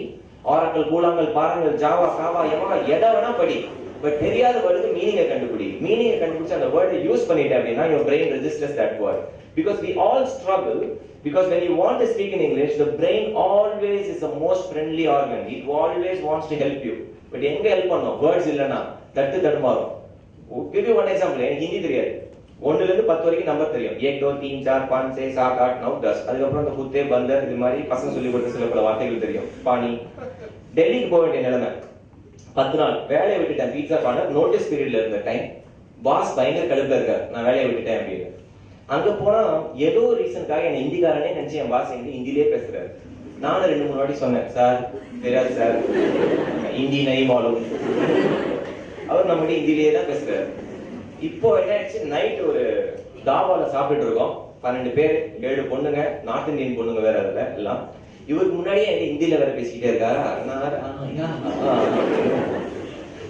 Oracle, Goolangal, Parangal, Java, Kava, Yamaha, எதை வேணா படி. But தெரியாத வேர்டுக்கு மீனிங்கை கண்டுபிடி. மீனிங்கை கண்டுபிடிச்சு அந்த வேர்டை use பண்ணிட்டே அப்படின்னா your brain registers that word. Because we all struggle, because when you want to speak in English, the brain always is the most friendly organ. It always wants to help you. But எங்க help பண்ணும்? Words இல்லைன்னா தடுமாறும். Give you one example. எனக்கு ஹிந்தி தெரியாது. 1 ல இருந்து 10 வரைக்கும் number தெரியும். 1 2 3 4 5 6 7 8 9 10. அதுக்கப்புறம் அந்த குத்தே பந்தர் இது மாதிரி பசங்க சொல்லி கொடுத்த சில பல வார்த்தைகள் தெரியும். பானி. டெல்லிக்கு போக வேண்டிய நிலைமை. 10 நாள் வேலையை விட்டுட்டேன். பீட்சா கார்னர் நோட்டீஸ் பீரியட்ல இருந்த டைம். பாஸ் பயங்கர கடுப்புல இருக்காரு, நான் வேலையை விட்டுட்டேன் அப்படின்னு. அங்க போனா ஏதோ ரீசனுக்காக என்ன ஹிந்திக்காரனே நினைச்சு என் பாஸ் என்கிட்ட ஹிந்திலே பேசுறாரு. நானும் 2-3 வாட்டி சொன்னேன், சார் தெரியாது சார், ஹிந்தி நை மாலும். அவர் நம்மகிட்ட ஹிந்திலேயே தான் பேசுறாரு. இப்போ என்ன ஆயிடுச்சு, நைட் ஒரு தாபால சாப்பிட்டு இருக்கோம், 12 பேர், 7 பொண்ணுங்க, நார்த் இந்தியன் பொண்ணுங்க வேற அதுல எல்லாம். இவருக்கு முன்னாடியே எங்க ஹிந்தியில வேற பேசிக்கிட்டே இருக்காரு.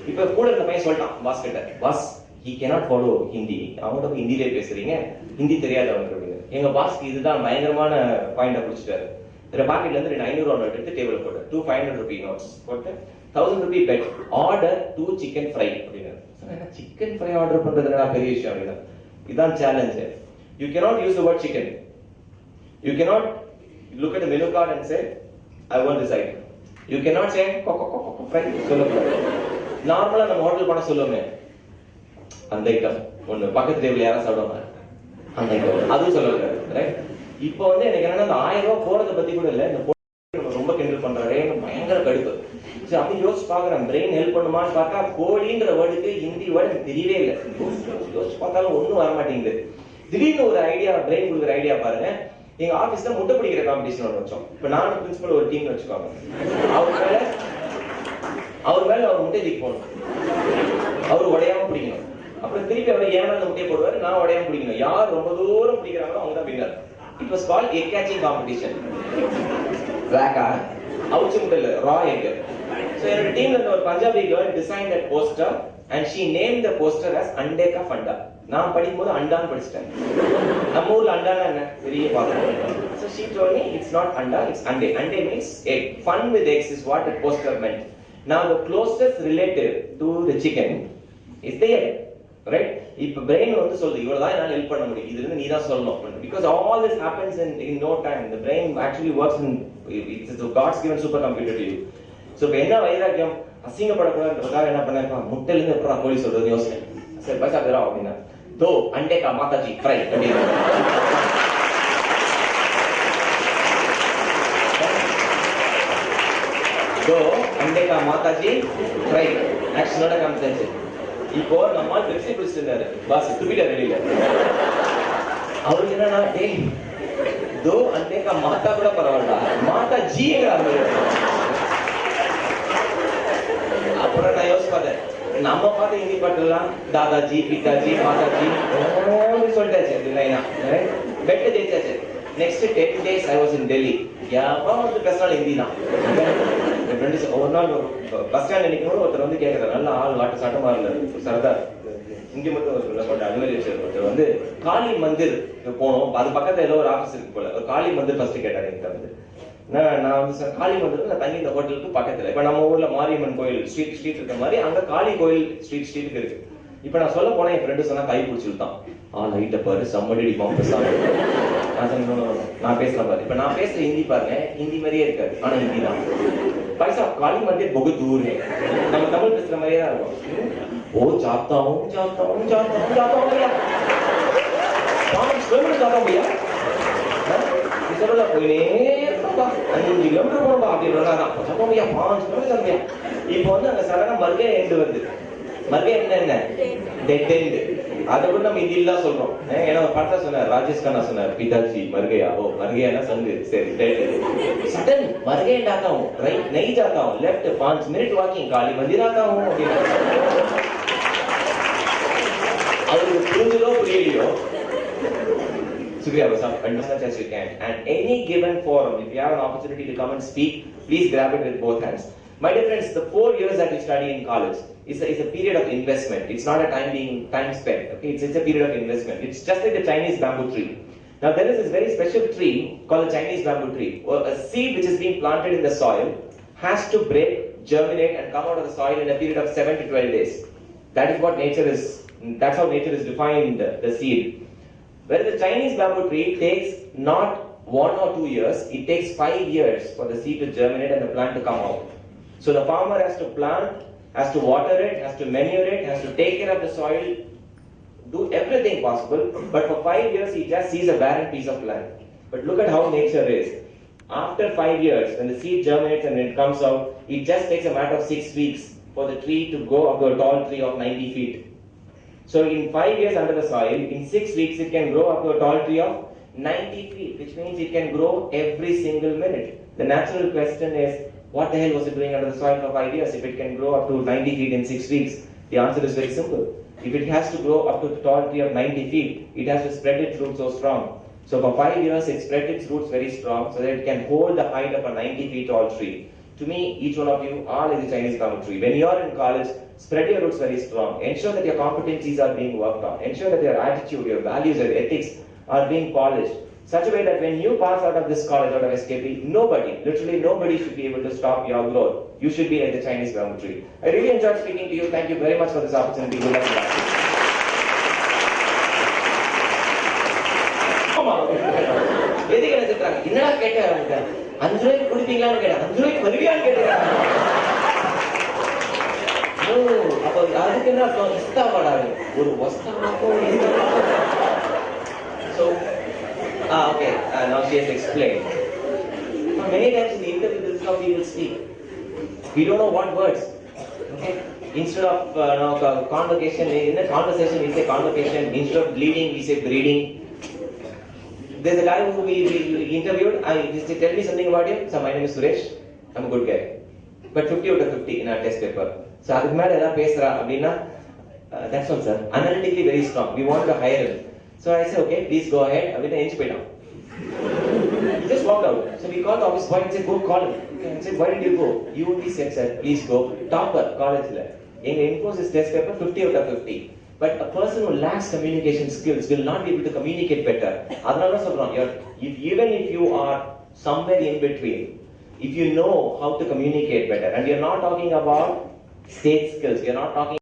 இப்ப கூட இருந்த பையன் சொல்லிட்டான் பாஸ் கிட்ட, pass he cannot follow Hindi, அவங்ககிட்ட ஹிந்திலே பேசுறீங்க, ஹிந்தி தெரியாது அவனுக்கு அப்படின்னு. எங்க பாஸ்க்கு இதுதான் பயங்கரமான பாயிண்டா பிடிச்சிட்டாரு. இதுல பாக்கெட்ல இருந்து 2 500 நோட் எடுத்து டேபிள் போட்டு 2 500 ரூபி நோட்ஸ் போட்டு 1000 rupee bet, order 2 chicken fry அப்படின்னு. சிக்கன் ஃப்ரை ஆர்டர் பண்றதுனா பெரிய விஷயம் அப்படின்னா, இதான் challenge. You cannot use the word chicken. You cannot look at the menu card and say I want this item. You cannot say fry சொல்லக்கூடாது. நார்மலா நம்ம hotel போனா சொல்லுவோமே, அந்த ஐட்டம் ஒண்ணு பக்கத்து டேபிள் யாரா சாப்பிடுவாங்க, அந்த ஐட்டம் அதுவும் சொல்லக்கூடாது, ரைட்? இப்போ வந்து எனக்கு என்னன்னா, அந்த 1000 ரூபாய் போறதை பத்தி கூட இல்ல, இந்த ரொம்ப கிண்டல் பண்றாரு, பயங்கர கடுப்பு. சரி அப்படி யோசிச்சு பாக்குறேன், பிரெயின் ஹெல்ப் பண்ணுமான்னு பார்த்தா கோழின்ற வேர்டுக்கு ஹிந்தி வேர்டு எனக்கு தெரியவே இல்லை. யோசிச்சு பார்த்தாலும் ஒண்ணும் வர மாட்டேங்குது. திடீர்னு ஒரு ஐடியா, பிரெயின் கொடுக்குற ஐடியா பாருங்க. எங்க ஆபீஸ்ல முட்டை பிடிக்கிற காம்படிஷன் ஒன்று வச்சோம். இப்ப நானும் பிரின்சிபல் ஒரு டீம் வச்சுக்கோங்க. அவர் மேல அவர் முட்டை தூக்கி போகணும், அவர் உடையாம பிடிக்கணும். அப்புறம் திருப்பி அவர் ஏன்னா அந்த முட்டையை போடுவாரு, நான் உடையாம பிடிக்கணும். யார் ரொம்ப தூரம் பிடிக்கிறாங்களோ அவங்க தான் winner. It was called egg catching competition. பிளாக்கா அவுச்ச முட்டை இல்ல, ரா எக். So என்னோட டீம்ல இருந்த ஒரு Punjabi girl design that poster and she named the poster as Ande Ka Fanda. நான் படிக்கும்போது அண்டான்னு படிச்சிட்டேன். நம்ம ஊர்ல அண்டானா என்ன பெரிய பாத்தோம். So she told me it's not anda, it's ande. Ande means egg. Fun with eggs is what the poster meant. Now the closest relative to the chicken is the egg, right? இப்ப brain வந்து சொல்லுது, இவ்வளவுதான் என்னால help பண்ண முடியும், இதுல இருந்து நீ தான் சொல்லணும். Because all this happens in no time. The brain actually works in, it's the God's given supercomputer to you. So இப்ப என்ன வைராக்கியம், அசிங்கப்படக்கூடாதுன்றதுக்காக என்ன பண்ணேன், முட்டையில இருந்து எப்படா கோழி சொல்றது யோசிச்சேன். சரி பைசா தரா அப்படின்னா, தோ அண்டே கா மாதாஜி ஃப்ரை அப்படின்னு. தோ அண்டே கா மாதாஜி ஃப்ரை ஆக்ஷனோட காமிச்சாச்சு. இப்போ நம்ம பெப்சி குடிச்சிருந்தாரு பாஸ், துப்பிட்டார் வெளியில. அவருக்கு என்னன்னா, டேய் தோ அண்டே கா மாதா கூட பரவாயில்ல, மாதா ஜிங்கிறாங்க. அப்புறம் நான் யோசிச்சு பார்த்தேன், நம்ம பார்த்து ஹிந்தி பாட்டுலாம் தாதாஜி பிதாஜி மாதாஜி சொல்லிட்டாச்சு. பெட்ட ஜெயிச்சாச்சு. Next 10 days I was in Delhi. யாரும் வந்து பேசினாலும் ஹிந்தி தான். ஒரு நாள் பஸ் ஸ்டாண்ட் நினைக்கும் ஒருத்தர் வந்து கேட்கறாரு, நல்ல ஆள் வாட்டு சட்டமா இருந்தாரு, சரதார், இங்க மட்டும் ஒரு அனிவர்சரி ஒருத்தர் வந்து காளி மந்திர் போனோம். அது பக்கத்துல ஏதோ ஒரு ஆபீஸ் இருக்கு போல. ஒரு காளி மந்திர் ஃபர்ஸ்ட் கேட்டாரு என்கிட்ட வந்து. நான் வந்து சார் காளி மந்திருக்கு நான் தங்கி இந்த ஹோட்டலுக்கு பக்கத்துல. இப்ப நம்ம ஊர்ல மாரியம்மன் கோயில் ஸ்ட்ரீட் இருக்க மாதிரி அங்க காளி கோயில் ஸ்ட்ரீட்டுக்கு இருக்கு. இப்ப நான் சொல்ல போனா என் ஃப்ரெண்டு சொன்னா கை பிடிச்சிருந்தான். லைட்ட பாரு சம்மடி பேசாம. நான் பேசலாம் பாரு. இப்ப நான் பேசுற ஹிந்தி பாருங்க, ஹிந்தி மாதிரியே இருக்காது. ஆனா ஹிந்தி தான். பைசா காளி மந்திர் बहुत दूर है. நம்ம தமிழ் பேசுற மாதிரியே தான் இருக்கும். ओ जाता हूं भैया 5 किलोमीटर जाता हूं भैया. சொல்லல போயினே இருப்பா 5 கிலோமீட்டர் போறோம்பா அப்படின்னா தான் भैया 5 किलोमीटर भैया. இப்போ வந்து அங்க சடனா மர்கே எண்ட் வருது. மர்கே என்ன டெட் எண்ட். அதை கூட நம்ம ஹிந்தியில தான் சொல்றோம். ஏன்னா ஒரு படத்தை சொன்னார், ராஜேஷ் கண்ணா சொன்னார், பிதாஜி மர்கையா. மர்கையானா சங்கு. சரி டெட். सडन मर गए जाता हूँ, राइट नहीं जाता हूँ, लेफ्ट 5 मिनट वॉकिंग काली मंदिर आता हूँ. அவருக்கு புரிஞ்சதோ புரியலையோ Sukriya Basam, understand as you can. And any given forum, if you have an opportunity to come and speak, please grab it with both hands. My dear friends, the 4 years that you study in college is a period of investment. It's not a time spent. Okay, it's a period of investment. It's just like the Chinese bamboo tree. Now there is this very special tree called the Chinese bamboo tree. A seed which is being planted in the soil has to break, germinate and come out of the soil in a period of 7 to 12 days. That is what nature is. That's how nature has defined the seed. Whereas the Chinese bamboo tree takes not 1 or 2 years, it takes 5 years for the seed to germinate and the plant to come out. So the farmer has to plant, has to water it, has to manure it, has to take care of the soil, do everything possible, but for 5 years he just sees a barren piece of land. But look at how nature is. After 5 years, when the seed germinates and it comes out, it just takes a matter of 6 weeks for the tree to grow up to a tall tree of 90 feet. So in 5 years under the soil, in 6 weeks it can grow up to a tall tree of 90 feet, which means it can grow every single minute. The natural question is, what the hell was it doing under the soil for 5 years if it can grow up to 90 feet in 6 weeks? The answer is very simple. If it has to grow up to the tall tree of 90 feet, it has to spread its roots so strong. So for 5 years, it spread its roots very strong so that it can hold the height of a 90 feet tall tree. To me, each one of you are like the Chinese bamboo tree. When you are in college, spread your roots very strong. Ensure that your competencies are being worked on. Ensure that your attitude, your values, your ethics are being polished. Such a way that when you pass out of this college, out of SKP, nobody, literally nobody should be able to stop your growth. You should be like the Chinese bamboo tree. I really enjoyed speaking to you. Thank you very much for this opportunity. Good luck. எதுக்கு என்ன திட்டுறாங்க? என்னடா கேட்டாங்க? 5 ரூபாய்க்கு குடிப்பீங்களான்னு கேட்டாங்க. 5 ரூபாய்க்கு வருவியான்னு கேட்டாங்க. அப்ப அதுக்கு என்ன அர்த்தம்? இஸ்தா வாடாது. ஒரு வஸ்தாவாக்கோ So, okay, now she has explained. Many times in the interview, this is how we will speak. We don't know what words. Okay? Instead of convocation, in a conversation we say convocation. Instead of bleeding, we say breeding. There's a guy who we interviewed. Just tell me something about him. So my name is Suresh. I'm a good guy. But 50 out of 50 in our test paper. So அதுக்கு மேல ஏதாவது பேசுறா அப்படின்னா that's all sir. Analytically very strong. We want to hire him. So I said okay, please go ahead. அப்படின்னா எஞ்சி போயிட்டான். He just walked out. So we called the office boy and said go call him. Okay, I said why did you go? You only said sir, please go. Topper collegeல எங்க Infosys test paper 50 out of 50. But a person who lacks communication skills will not be able to communicate better. அதனால தான் சொல்றோம், even if you are somewhere in between, if you know how to communicate better, and you're not talking about state skills, you're not talking